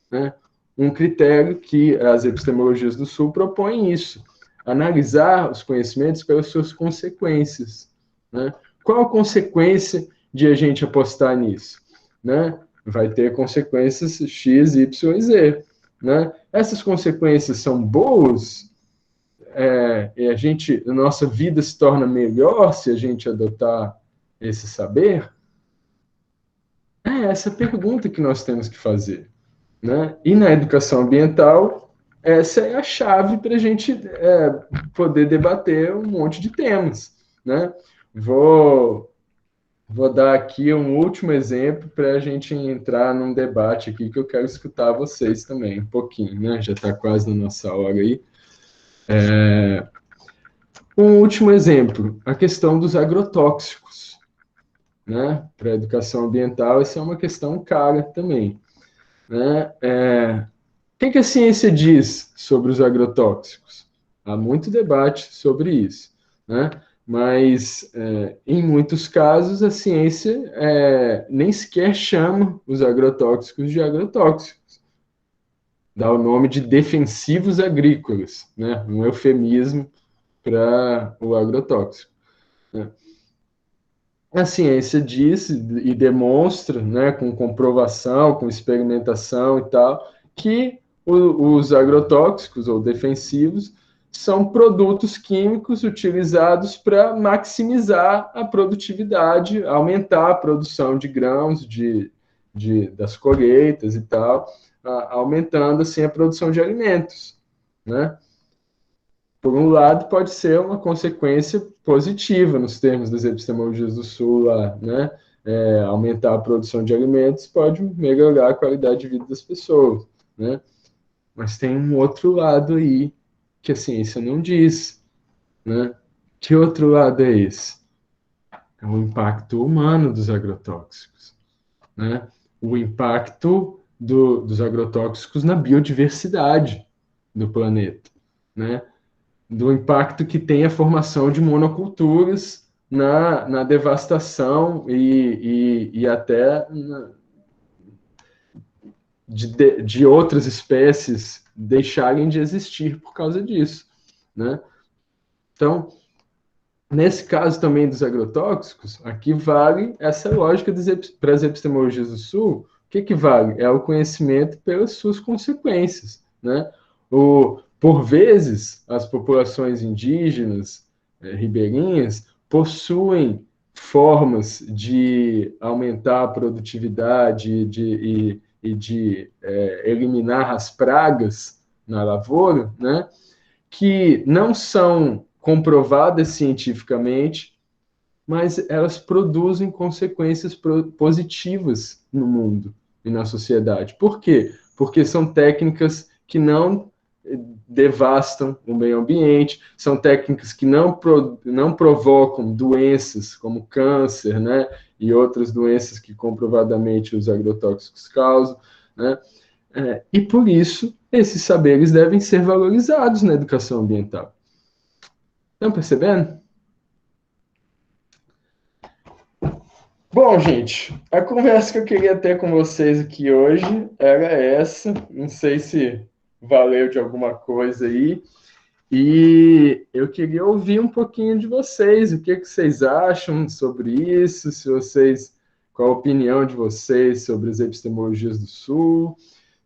né? Um critério que as epistemologias do Sul propõem isso, analisar os conhecimentos pelas suas consequências, né? Qual a consequência de a gente apostar nisso, né? Vai ter consequências X, Y e Z, né? Essas consequências são boas, e a nossa vida se torna melhor se a gente adotar esse saber? É essa pergunta que nós temos que fazer, né? E na educação ambiental, essa é a chave para a gente poder debater um monte de temas, né? Vou dar aqui um último exemplo para a gente entrar num debate aqui que eu quero escutar vocês também, um pouquinho, né? Já está quase na nossa hora aí. Um último exemplo, a questão dos agrotóxicos, né? Para a educação ambiental, essa é uma questão cara também, né? O que a ciência diz sobre os agrotóxicos? Há muito debate sobre isso, né? Mas, em muitos casos, a ciência nem sequer chama os agrotóxicos de agrotóxicos. Dá o nome de defensivos agrícolas, né? Um eufemismo para o agrotóxico, né? A ciência diz e demonstra, né, com comprovação, com experimentação e tal, que os agrotóxicos ou defensivos são produtos químicos utilizados para maximizar a produtividade, aumentar a produção de grãos, das colheitas e tal, aumentando assim a produção de alimentos, né? Por um lado, pode ser uma consequência positiva nos termos das epistemologias do Sul, lá, né? Aumentar a produção de alimentos pode melhorar a qualidade de vida das pessoas, né? Mas tem um outro lado aí que a ciência não diz, né? Que outro lado é esse? É o impacto humano dos agrotóxicos, né? O impacto dos agrotóxicos na biodiversidade do planeta, né? Do impacto que tem a formação de monoculturas na devastação e até de outras espécies deixarem de existir por causa disso, né? Então, nesse caso também dos agrotóxicos, aqui vale essa lógica para as epistemologias do Sul. O que vale? É o conhecimento pelas suas consequências, né? Por vezes, as populações indígenas, ribeirinhas, possuem formas de aumentar a produtividade e de eliminar as pragas na lavoura, né, que não são comprovadas cientificamente, mas elas produzem consequências positivas no mundo e na sociedade. Por quê? Porque são técnicas que não devastam o meio ambiente, são técnicas que não provocam doenças como câncer, né, e outras doenças que comprovadamente os agrotóxicos causam, né, e por isso esses saberes devem ser valorizados na educação ambiental. Estão percebendo? Bom, gente, a conversa que eu queria ter com vocês aqui hoje era essa. Não sei se valeu de alguma coisa aí. E eu queria ouvir um pouquinho de vocês. O que vocês acham sobre isso? Qual a opinião de vocês sobre as epistemologias do Sul?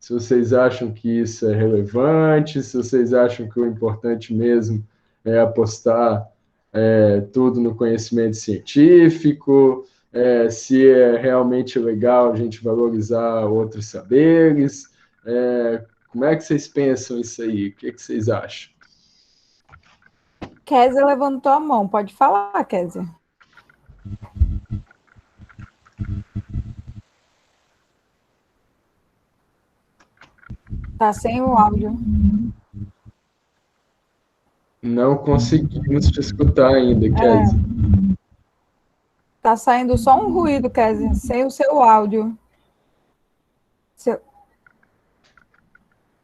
Se vocês acham que isso é relevante, se vocês acham que o importante mesmo é apostar tudo no conhecimento científico, se é realmente legal a gente valorizar outros saberes. Como é que vocês pensam isso aí? O que vocês acham? Kézia levantou a mão. Pode falar, Kézia. Tá sem o áudio. Não conseguimos te escutar ainda, Kézia. Tá saindo só um ruído, Kézia, sem o seu áudio.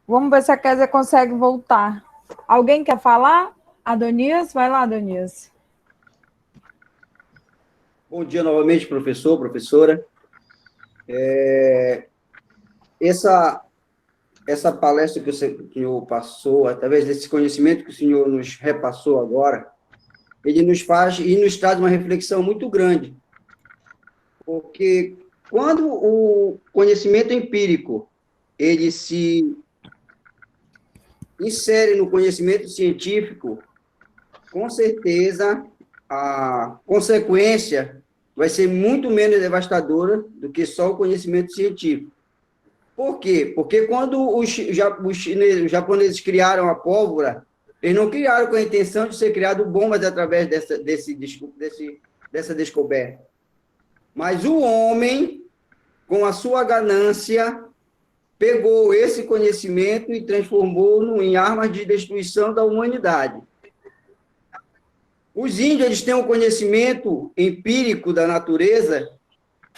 Vamos ver se a Kézia consegue voltar. Alguém quer falar? Adonias? Vai lá, Adonias. Bom dia novamente, professor, professora. Essa palestra que o senhor passou, através desse conhecimento que o senhor nos repassou agora, ele nos faz e nos traz uma reflexão muito grande. Porque quando o conhecimento empírico ele se insere no conhecimento científico, com certeza a consequência vai ser muito menos devastadora do que só o conhecimento científico. Por quê? Porque quando os japoneses criaram a pólvora, eles não criaram com a intenção de ser criado bombas através dessa descoberta. Mas o homem, com a sua ganância, pegou esse conhecimento e transformou-no em armas de destruição da humanidade. Os índios eles têm um conhecimento empírico da natureza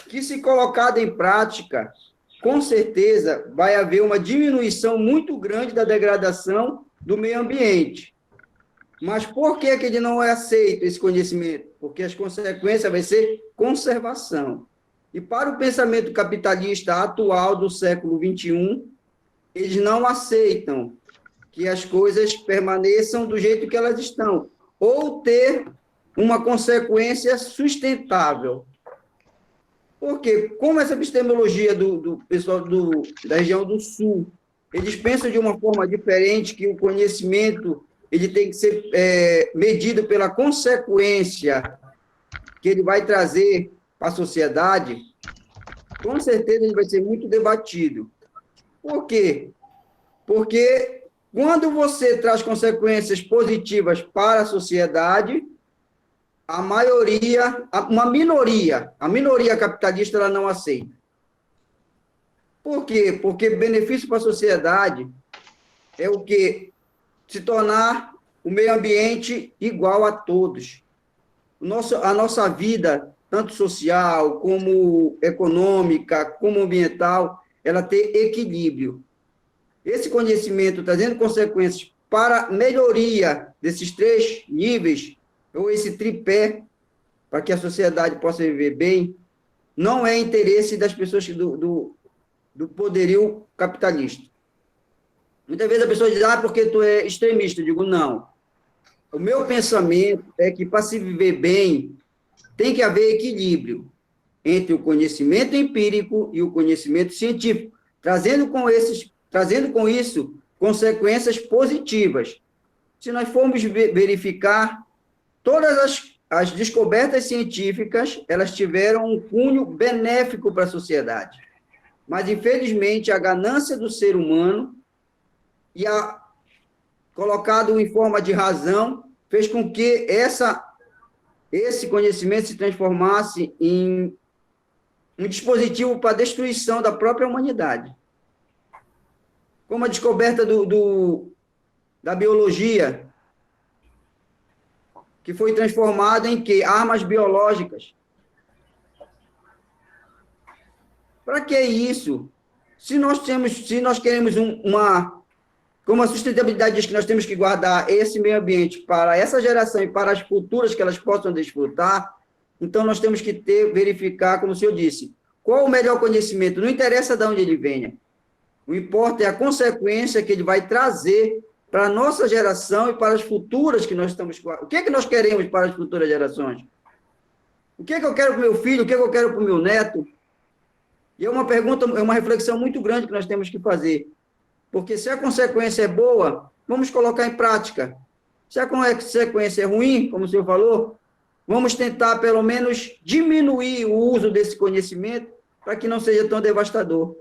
que, se colocado em prática, com certeza vai haver uma diminuição muito grande da degradação do meio ambiente. Mas por que ele não é aceito, esse conhecimento? Porque as consequências vai ser conservação. E para o pensamento capitalista atual do século XXI, eles não aceitam que as coisas permaneçam do jeito que elas estão, ou ter uma consequência sustentável. Porque, como essa epistemologia do pessoal da região do Sul, eles pensam de uma forma diferente, que o conhecimento ele tem que ser medido pela consequência que ele vai trazer para a sociedade, com certeza ele vai ser muito debatido. Por quê? Porque quando você traz consequências positivas para a sociedade, a minoria capitalista ela não aceita. Por quê? Porque benefício para a sociedade é o quê? Se tornar o meio ambiente igual a todos. A nossa vida, tanto social, como econômica, como ambiental, ela ter equilíbrio. Esse conhecimento, trazendo consequências para a melhoria desses 3 níveis, ou esse tripé, para que a sociedade possa viver bem, não é interesse das pessoas do poderio capitalista. Muitas vezes a pessoa diz, porque tu é extremista. Eu digo, não. O meu pensamento é que, para se viver bem, tem que haver equilíbrio entre o conhecimento empírico e o conhecimento científico, trazendo com isso consequências positivas. Se nós formos verificar, todas as descobertas científicas, elas tiveram um cunho benéfico para a sociedade. Mas, infelizmente, a ganância do ser humano colocado em forma de razão, fez com que esse conhecimento se transformasse em um dispositivo para a destruição da própria humanidade. Como a descoberta da biologia, que foi transformado em quê? Armas biológicas. Para que isso? Se nós queremos como a sustentabilidade diz que nós temos que guardar esse meio ambiente para essa geração e para as futuras que elas possam desfrutar, então nós temos que verificar, como o senhor disse, qual o melhor conhecimento, não interessa de onde ele venha. O importa é a consequência que ele vai trazer para a nossa geração e para as futuras que nós estamos... O que é que nós queremos para as futuras gerações? O que é que eu quero para o meu filho? O que é que eu quero para o meu neto? E é uma pergunta, é uma reflexão muito grande que nós temos que fazer. Porque se a consequência é boa, vamos colocar em prática. Se a consequência é ruim, como o senhor falou, vamos tentar, pelo menos, diminuir o uso desse conhecimento para que não seja tão devastador.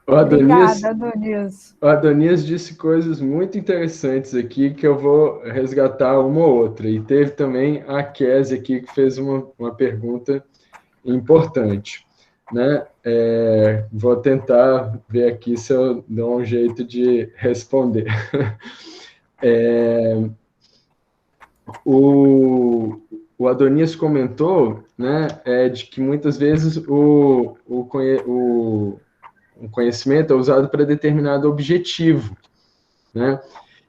Obrigada, Adonias. O Adonias disse coisas muito interessantes aqui que eu vou resgatar uma ou outra. E teve também a Kézia aqui que fez uma pergunta importante, né? Vou tentar ver aqui se eu dou um jeito de responder. O Adonias comentou, né, de que muitas vezes o conhecimento é usado para determinado objetivo, né?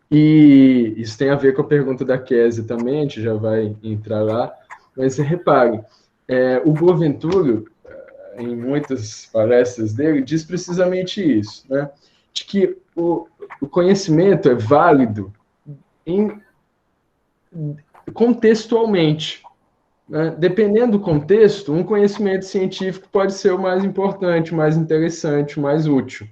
E isso tem a ver com a pergunta da Kézia também, a gente já vai entrar lá, mas repare, o Boaventura, em muitas palestras dele, diz precisamente isso, né? De que o conhecimento é válido contextualmente, né? Dependendo do contexto, um conhecimento científico pode ser o mais importante, o mais interessante, o mais útil.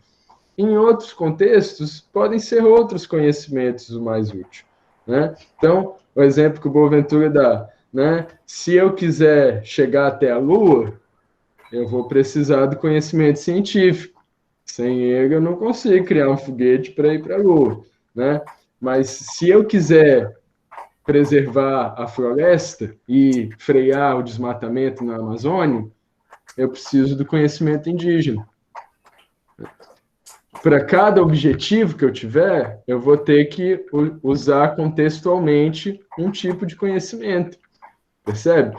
Em outros contextos, podem ser outros conhecimentos o mais útil, né? Então, o exemplo que o Boaventura dá, né? Se eu quiser chegar até a Lua, eu vou precisar do conhecimento científico. Sem ele, eu não consigo criar um foguete para ir para a Lua, né? Mas se eu quiser preservar a floresta e frear o desmatamento na Amazônia, eu preciso do conhecimento indígena. Para cada objetivo que eu tiver, eu vou ter que usar contextualmente um tipo de conhecimento. Percebe?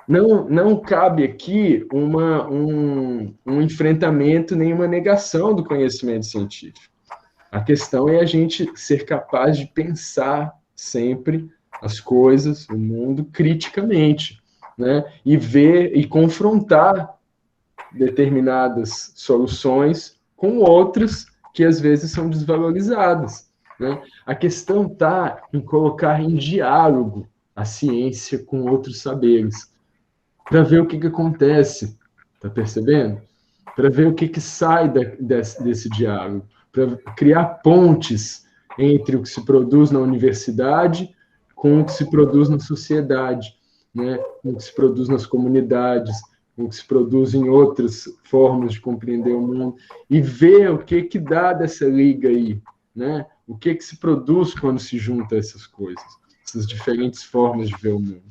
Não cabe aqui um enfrentamento, nem uma negação do conhecimento científico. A questão é a gente ser capaz de pensar sempre as coisas, o mundo, criticamente, né? E ver e confrontar determinadas soluções com outras que às vezes são desvalorizadas, né? A questão está em colocar em diálogo a ciência com outros saberes, para ver o que acontece, tá percebendo? Para ver o que sai desse diálogo, para criar pontes entre o que se produz na universidade com o que se produz na sociedade, né? Com o que se produz nas comunidades, com o que se produz em outras formas de compreender o mundo, e ver o que dá dessa liga aí, né? O que se produz quando se junta essas coisas, essas diferentes formas de ver o mundo.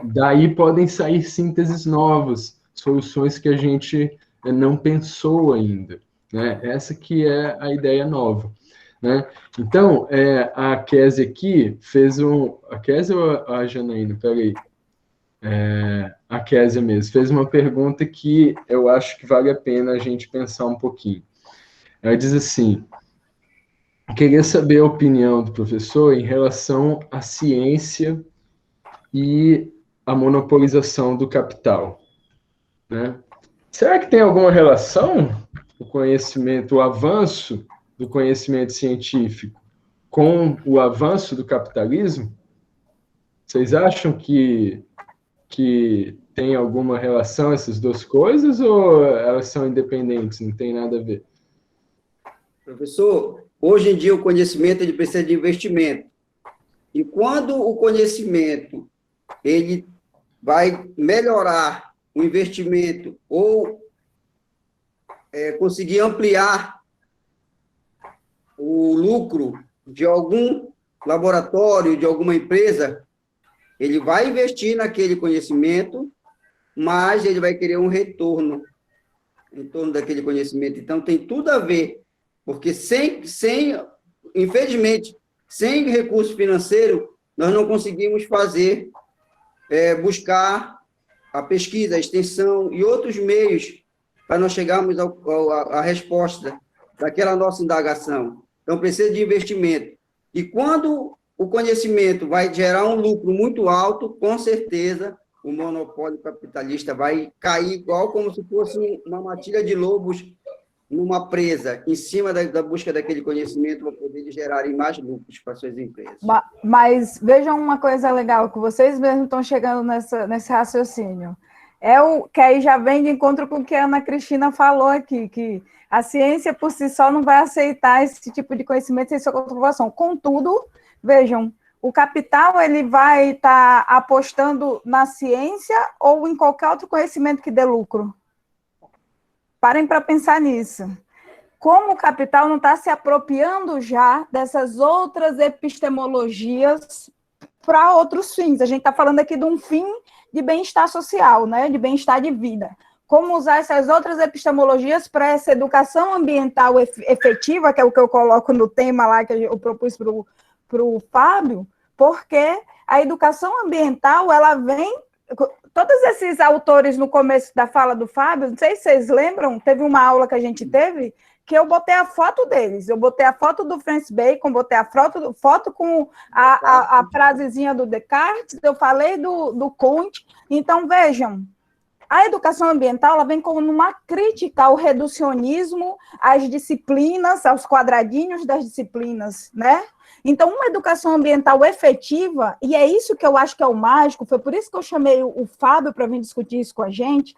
Daí podem sair sínteses novas, soluções que a gente não pensou ainda, né? Essa que é a ideia nova, né? Então, a Kézia aqui fez a Kézia ou a Janaína? Peraí. A Kézia mesmo, fez uma pergunta que eu acho que vale a pena a gente pensar um pouquinho. Ela diz assim: queria saber a opinião do professor em relação à ciência e a monopolização do capital, né? Será que tem alguma relação o conhecimento, o avanço do conhecimento científico com o avanço do capitalismo? Vocês acham que tem alguma relação essas duas coisas ou elas são independentes, não tem nada a ver? Professor, hoje em dia o conhecimento ele precisa de investimento. E quando o conhecimento ele vai melhorar o investimento ou conseguir ampliar o lucro de algum laboratório, de alguma empresa, ele vai investir naquele conhecimento, mas ele vai querer um retorno em torno daquele conhecimento. Então, tem tudo a ver porque infelizmente, sem recurso financeiro, nós não conseguimos buscar a pesquisa, a extensão e outros meios para nós chegarmos à resposta daquela nossa indagação. Então, precisa de investimento. E quando o conhecimento vai gerar um lucro muito alto, com certeza o monopólio capitalista vai cair igual como se fosse uma matilha de lobos numa presa, em cima da busca daquele conhecimento para poder gerar mais lucros para suas empresas. Mas vejam uma coisa legal, que vocês mesmos estão chegando nesse raciocínio. Que aí já vem de encontro com o que a Ana Cristina falou aqui, que a ciência por si só não vai aceitar esse tipo de conhecimento sem sua comprovação. Contudo, vejam, o capital ele vai estar apostando na ciência ou em qualquer outro conhecimento que dê lucro? Parem para pensar nisso. Como o capital não está se apropriando já dessas outras epistemologias para outros fins? A gente está falando aqui de um fim de bem-estar social, né? De bem-estar de vida. Como usar essas outras epistemologias para essa educação ambiental efetiva, que é o que eu coloco no tema lá, que eu propus para o Fábio, porque a educação ambiental, ela vem... Todos esses autores no começo da fala do Fábio, não sei se vocês lembram, teve uma aula que a gente teve, que eu botei a foto deles, eu botei a foto do Francis Bacon, botei a foto com a frasezinha do Descartes, eu falei do Comte. Então, vejam, a educação ambiental ela vem como uma crítica ao reducionismo, às disciplinas, aos quadradinhos das disciplinas, né? Então, uma educação ambiental efetiva, e é isso que eu acho que é o mágico, foi por isso que eu chamei o Fábio para vir discutir isso com a gente.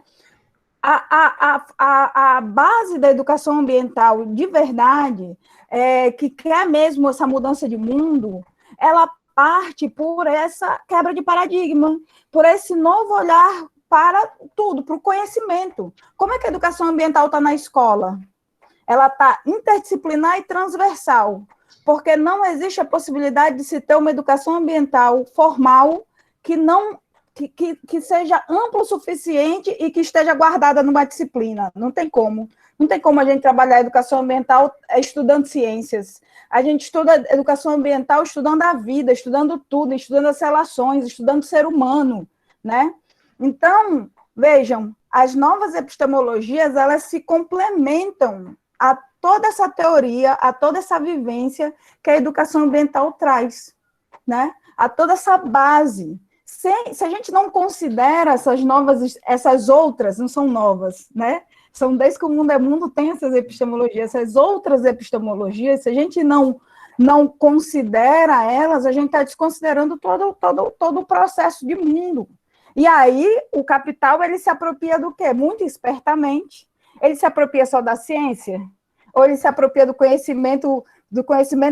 A base da educação ambiental de verdade, que quer mesmo essa mudança de mundo, ela parte por essa quebra de paradigma, por esse novo olhar para tudo, para o conhecimento. Como é que a educação ambiental está na escola? Ela está interdisciplinar e transversal, porque não existe a possibilidade de se ter uma educação ambiental formal que seja amplo o suficiente e que esteja guardada numa disciplina. Não tem como. Não tem como a gente trabalhar a educação ambiental estudando ciências. A gente estuda educação ambiental estudando a vida, estudando tudo, estudando as relações, estudando o ser humano, né? Então, vejam, as novas epistemologias, elas se complementam a toda essa teoria, a toda essa vivência que a educação ambiental traz, né? A toda essa base. Se a gente não considera essas outras, não são novas, né? São desde que o mundo é mundo, tem essas epistemologias, essas outras epistemologias, se a gente não considera elas, a gente está desconsiderando todo o processo de mundo. E aí, o capital, ele se apropria do quê? Muito espertamente. Ele se apropria só da ciência? Ou ele se apropria do conhecimento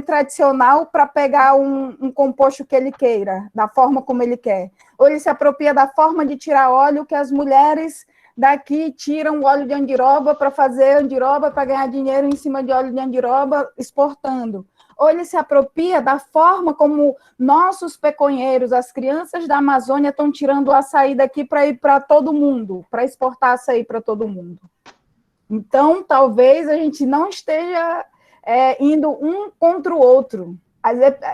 tradicional para pegar um composto que ele queira, da forma como ele quer? Ou ele se apropria da forma de tirar óleo que as mulheres daqui tiram o óleo de andiroba para fazer andiroba, para ganhar dinheiro em cima de óleo de andiroba, exportando? Ou ele se apropria da forma como nossos peconheiros, as crianças da Amazônia, estão tirando o açaí daqui para ir para todo mundo, para exportar açaí para todo mundo? Então, talvez a gente não esteja indo um contra o outro.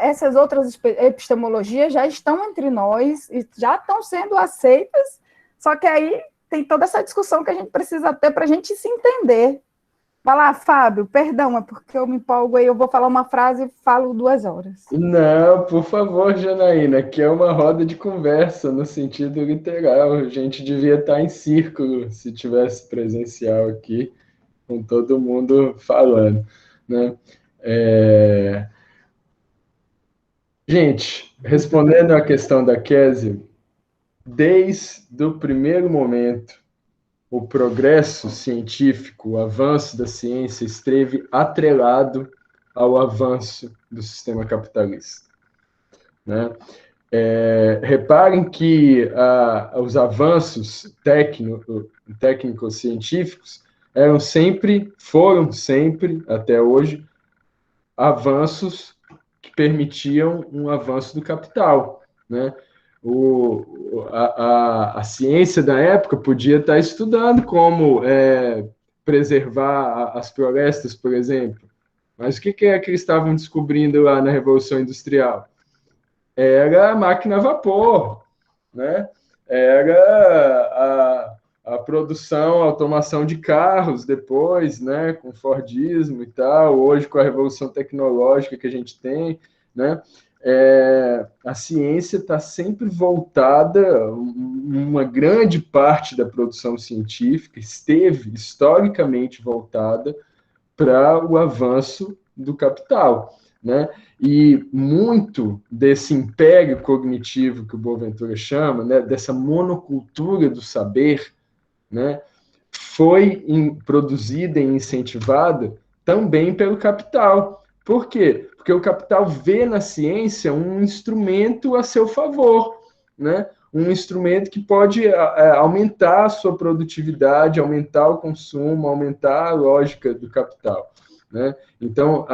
Essas outras epistemologias já estão entre nós, e já estão sendo aceitas, só que aí tem toda essa discussão que a gente precisa ter para a gente se entender. Vai lá, Fábio, perdão, é porque eu me empolgo aí, eu vou falar uma frase e falo 2 horas. Não, por favor, Janaína, aqui é uma roda de conversa, no sentido literal. A gente devia estar em círculo, se tivesse presencial aqui, com todo mundo falando, né? Gente, respondendo à questão da Kézia, desde o primeiro momento, o progresso científico, o avanço da ciência esteve atrelado ao avanço do sistema capitalista, né? Reparem que os avanços técnicos científicos foram sempre, até hoje, avanços que permitiam um avanço do capital, né? A ciência da época podia estar estudando como preservar as florestas, por exemplo, Mas o que é que eles estavam descobrindo lá na Revolução Industrial? Era a máquina a vapor, né? Era a produção, a automação de carros depois, né? Com o Fordismo e tal, hoje com a revolução tecnológica que a gente tem, né? A ciência está sempre voltada, uma grande parte da produção científica esteve historicamente voltada para o avanço do capital, né? E muito desse império cognitivo que o Boaventura chama, né, dessa monocultura do saber, né, foi produzida e incentivada também pelo capital. Por quê? Porque o capital vê na ciência um instrumento a seu favor, né? Um instrumento que pode aumentar a sua produtividade, aumentar o consumo, aumentar a lógica do capital, né? Então,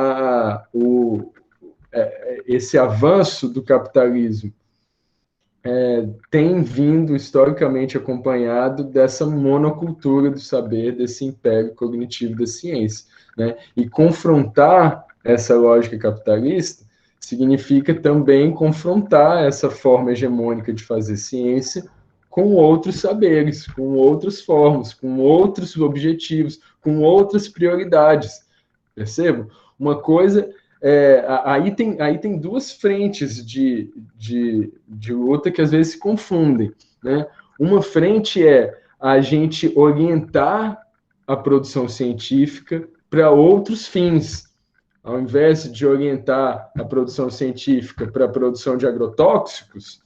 esse avanço do capitalismo tem vindo historicamente acompanhado dessa monocultura do saber, desse império cognitivo da ciência, né? E confrontar essa lógica capitalista significa também confrontar essa forma hegemônica de fazer ciência com outros saberes, com outras formas, com outros objetivos, com outras prioridades. Percebam? Uma coisa... aí tem duas frentes de luta que às vezes se confundem, né? Uma frente é a gente orientar a produção científica para outros fins. Ao invés de orientar a produção científica para a produção de agrotóxicos,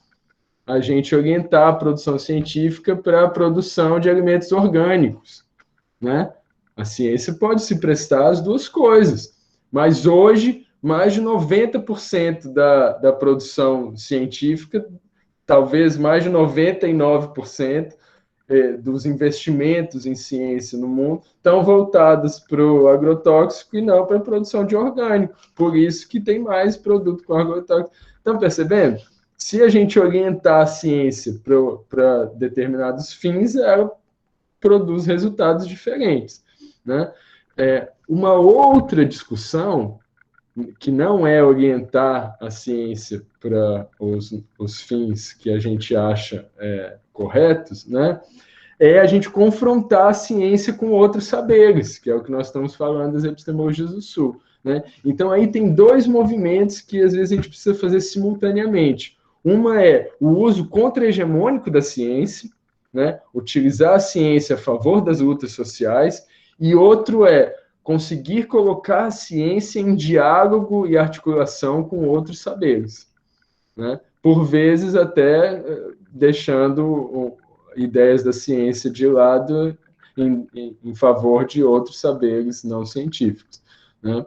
a gente orientar a produção científica para a produção de alimentos orgânicos, né? A ciência pode se prestar às duas coisas, mas hoje mais de 90% da produção científica, talvez mais de 99% dos investimentos em ciência no mundo estão voltados para o agrotóxico e não para a produção de orgânico. Por isso que tem mais produto com agrotóxico. Estão percebendo? Se a gente orientar a ciência para determinados fins, ela produz resultados diferentes, né? Uma outra discussão que não é orientar a ciência para os fins que a gente acha corretos, né? É a gente confrontar a ciência com outros saberes, que é o que nós estamos falando das epistemologias do Sul, né? Então, aí tem dois movimentos que, às vezes, a gente precisa fazer simultaneamente. Uma é o uso contra-hegemônico da ciência, né? Utilizar a ciência a favor das lutas sociais, e outro é conseguir colocar a ciência em diálogo e articulação com outros saberes, né? Por vezes até deixando ideias da ciência de lado em favor de outros saberes não científicos, né?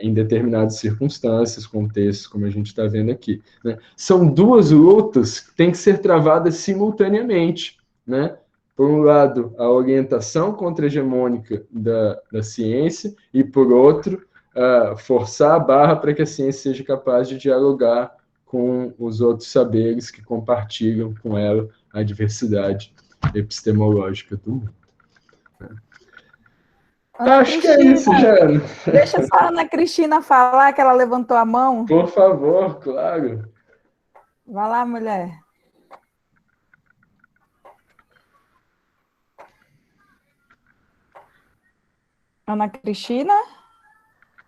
Em determinadas circunstâncias, contextos, como a gente está vendo aqui, né? São duas lutas que têm que ser travadas simultaneamente, né? Por um lado, a orientação contra-hegemônica da ciência, e, por outro, forçar a barra para que a ciência seja capaz de dialogar com os outros saberes que compartilham com ela a diversidade epistemológica do mundo. Acho que é isso, Jana. Deixa só a Ana Cristina falar, que ela levantou a mão. Por favor, claro. Vai lá, mulher. Ana Cristina?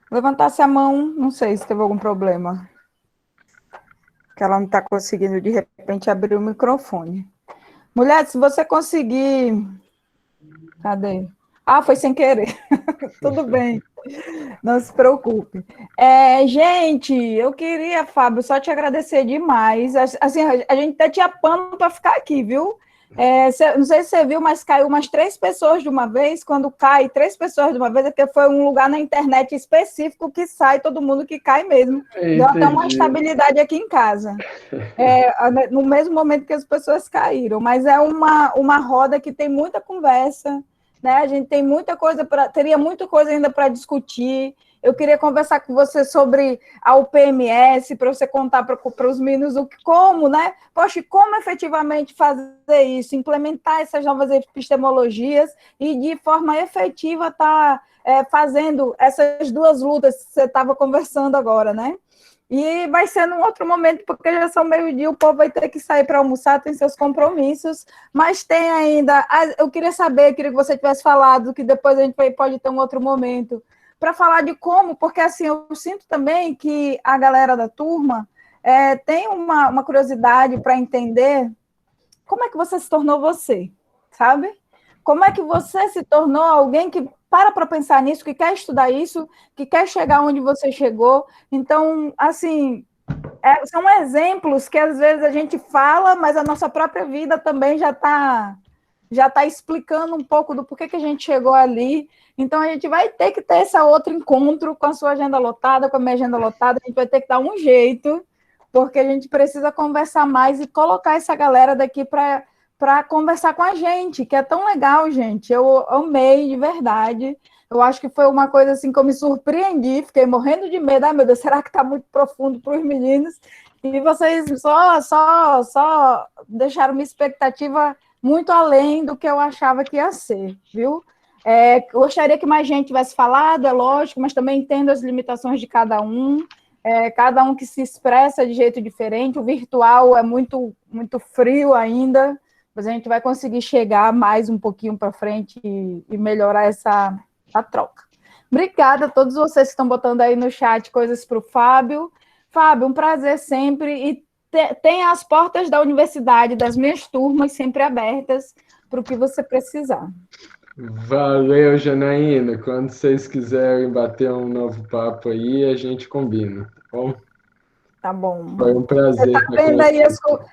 Levantasse a mão, não sei se teve algum problema. Que ela não está conseguindo, de repente, abrir o microfone. Mulher, se você conseguir... Cadê? Ah, foi sem querer. Tudo bem. Não se preocupe. Gente, eu queria, Fábio, só te agradecer demais. Assim, a gente até tinha pano para ficar aqui, viu? Não sei se você viu, mas caiu umas 3 pessoas de uma vez. Quando cai 3 pessoas de uma vez, é porque foi um lugar na internet específico que sai todo mundo que cai mesmo. Deu até uma estabilidade aqui em casa. No mesmo momento que as pessoas caíram. Mas é uma roda que tem muita conversa, né? A gente tem muita coisa teria muita coisa ainda para discutir. Eu queria conversar com você sobre a UPMS, para você contar para os meninos como, né? Poxa, como efetivamente fazer isso, implementar essas novas epistemologias e de forma efetiva estar fazendo essas duas lutas que você estava conversando agora, né? E vai ser num outro momento, porque já são meio-dia, o povo vai ter que sair para almoçar, tem seus compromissos, mas tem ainda. Eu queria saber, queria que você tivesse falado, que depois a gente pode ter um outro momento, para falar de como, porque assim, eu sinto também que a galera da turma tem uma curiosidade para entender como é que você se tornou você, sabe? Como é que você se tornou alguém que para pensar nisso, que quer estudar isso, que quer chegar onde você chegou. Então, assim, são exemplos que às vezes a gente fala, mas a nossa própria vida também já tá explicando um pouco do porquê que a gente chegou ali. Então, a gente vai ter que ter esse outro encontro com a sua agenda lotada, com a minha agenda lotada, a gente vai ter que dar um jeito, porque a gente precisa conversar mais e colocar essa galera daqui para conversar com a gente, que é tão legal, gente. Eu amei, de verdade. Eu acho que foi uma coisa assim que eu me surpreendi, fiquei morrendo de medo. Ai, meu Deus, será que está muito profundo para os meninos? E vocês só deixaram uma expectativa muito além do que eu achava que ia ser, viu? Gostaria que mais gente tivesse falado, é lógico, mas também entendo as limitações de cada um que se expressa de jeito diferente. O virtual é muito, muito frio ainda, mas a gente vai conseguir chegar mais um pouquinho para frente e melhorar a troca. Obrigada a todos vocês que estão botando aí no chat coisas para o Fábio. Fábio, um prazer sempre. E tem as portas da universidade, das minhas turmas, sempre abertas para o que você precisar. Valeu, Janaína. Quando vocês quiserem bater um novo papo aí, a gente combina, tá bom? Tá bom. Foi um prazer.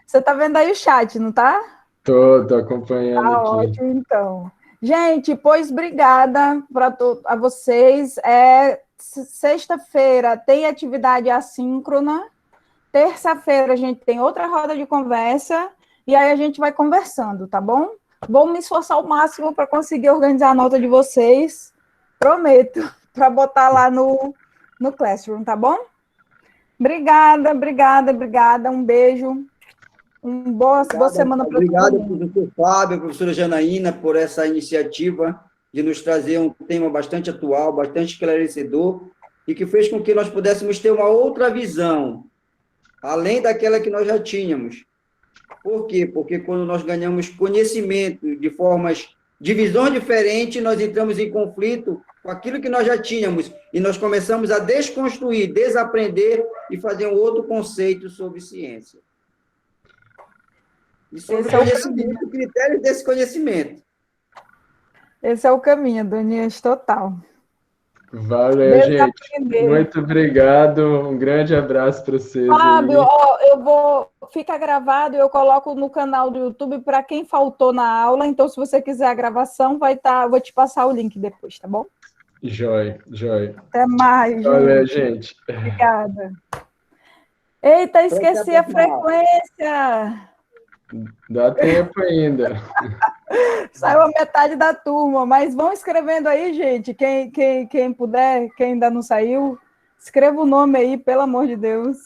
Você tá vendo aí o chat, não tá? Tô acompanhando tá aqui. Ótimo, então. Gente, pois obrigada a vocês. Sexta-feira tem atividade assíncrona. Terça-feira a gente tem outra roda de conversa. E aí a gente vai conversando, tá bom? Vou me esforçar ao máximo para conseguir organizar a nota de vocês. Prometo, para botar lá no Classroom, tá bom? Obrigada. Um beijo. Boa semana para todo Obrigado, mundo. professor Fábio, professora Janaína, por essa iniciativa de nos trazer um tema bastante atual, bastante esclarecedor, e que fez com que nós pudéssemos ter uma outra visão, além daquela que nós já tínhamos. Por quê? Porque quando nós ganhamos conhecimento de visões diferentes, nós entramos em conflito com aquilo que nós já tínhamos, e nós começamos a desconstruir, desaprender e fazer um outro conceito sobre ciência. E sobre o conhecimento, critérios desse conhecimento. Esse é o caminho, Donias, total. Valeu, gente. Muito obrigado. Um grande abraço para vocês. Fábio, fica gravado e eu coloco no canal do YouTube para quem faltou na aula. Então, se você quiser a gravação, vou te passar o link depois, tá bom? Joia. Até mais, Valeu, gente. Obrigada. Eita, esqueci a frequência. Dá tempo ainda. Saiu a metade da turma, mas vão escrevendo aí, gente. Quem puder, quem ainda não saiu, escreva o nome aí, pelo amor de Deus.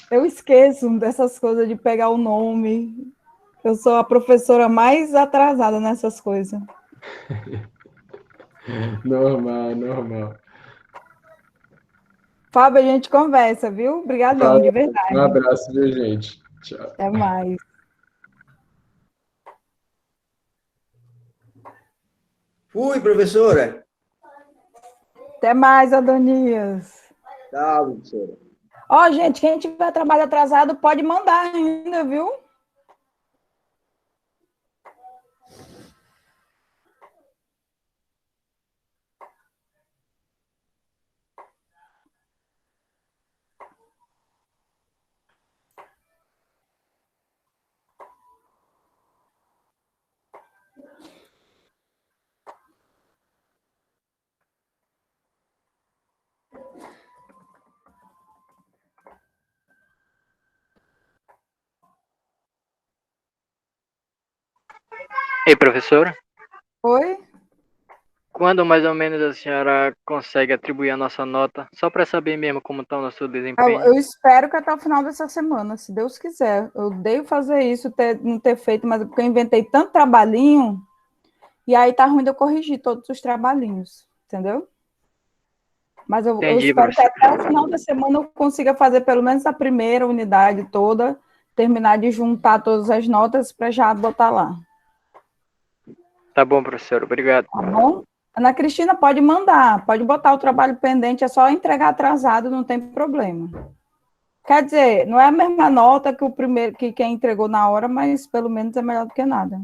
Eu esqueço dessas coisas de pegar o nome. Eu sou a professora mais atrasada nessas coisas. Normal. Fábio, a gente conversa, viu? Obrigadão, de verdade. Um abraço, viu, gente? Tchau. Até mais. Fui, professora. Até mais, Adonias. Tchau, professora. Gente, quem tiver trabalho atrasado pode mandar ainda, viu? Ei, professora? Oi? quando mais ou menos a senhora consegue atribuir a nossa nota? Só para saber mesmo como está o nosso Eu, desempenho. eu espero que até o final dessa semana, se Deus quiser. Eu odeio fazer isso, não ter feito, mas é porque eu inventei tanto trabalhinho, e aí tá ruim de eu corrigir todos os trabalhinhos, entendeu? Mas eu Entendi, espero que professor. até o final da semana eu consiga fazer pelo menos a primeira unidade toda, terminar de juntar todas as notas para já botar lá. Tá bom, professor. Obrigado. Tá bom? Ana Cristina, pode mandar, pode botar o trabalho pendente, é só entregar atrasado, não tem problema. Quer dizer, não é a mesma nota que o primeiro, que quem entregou na hora, mas pelo menos é melhor do que nada.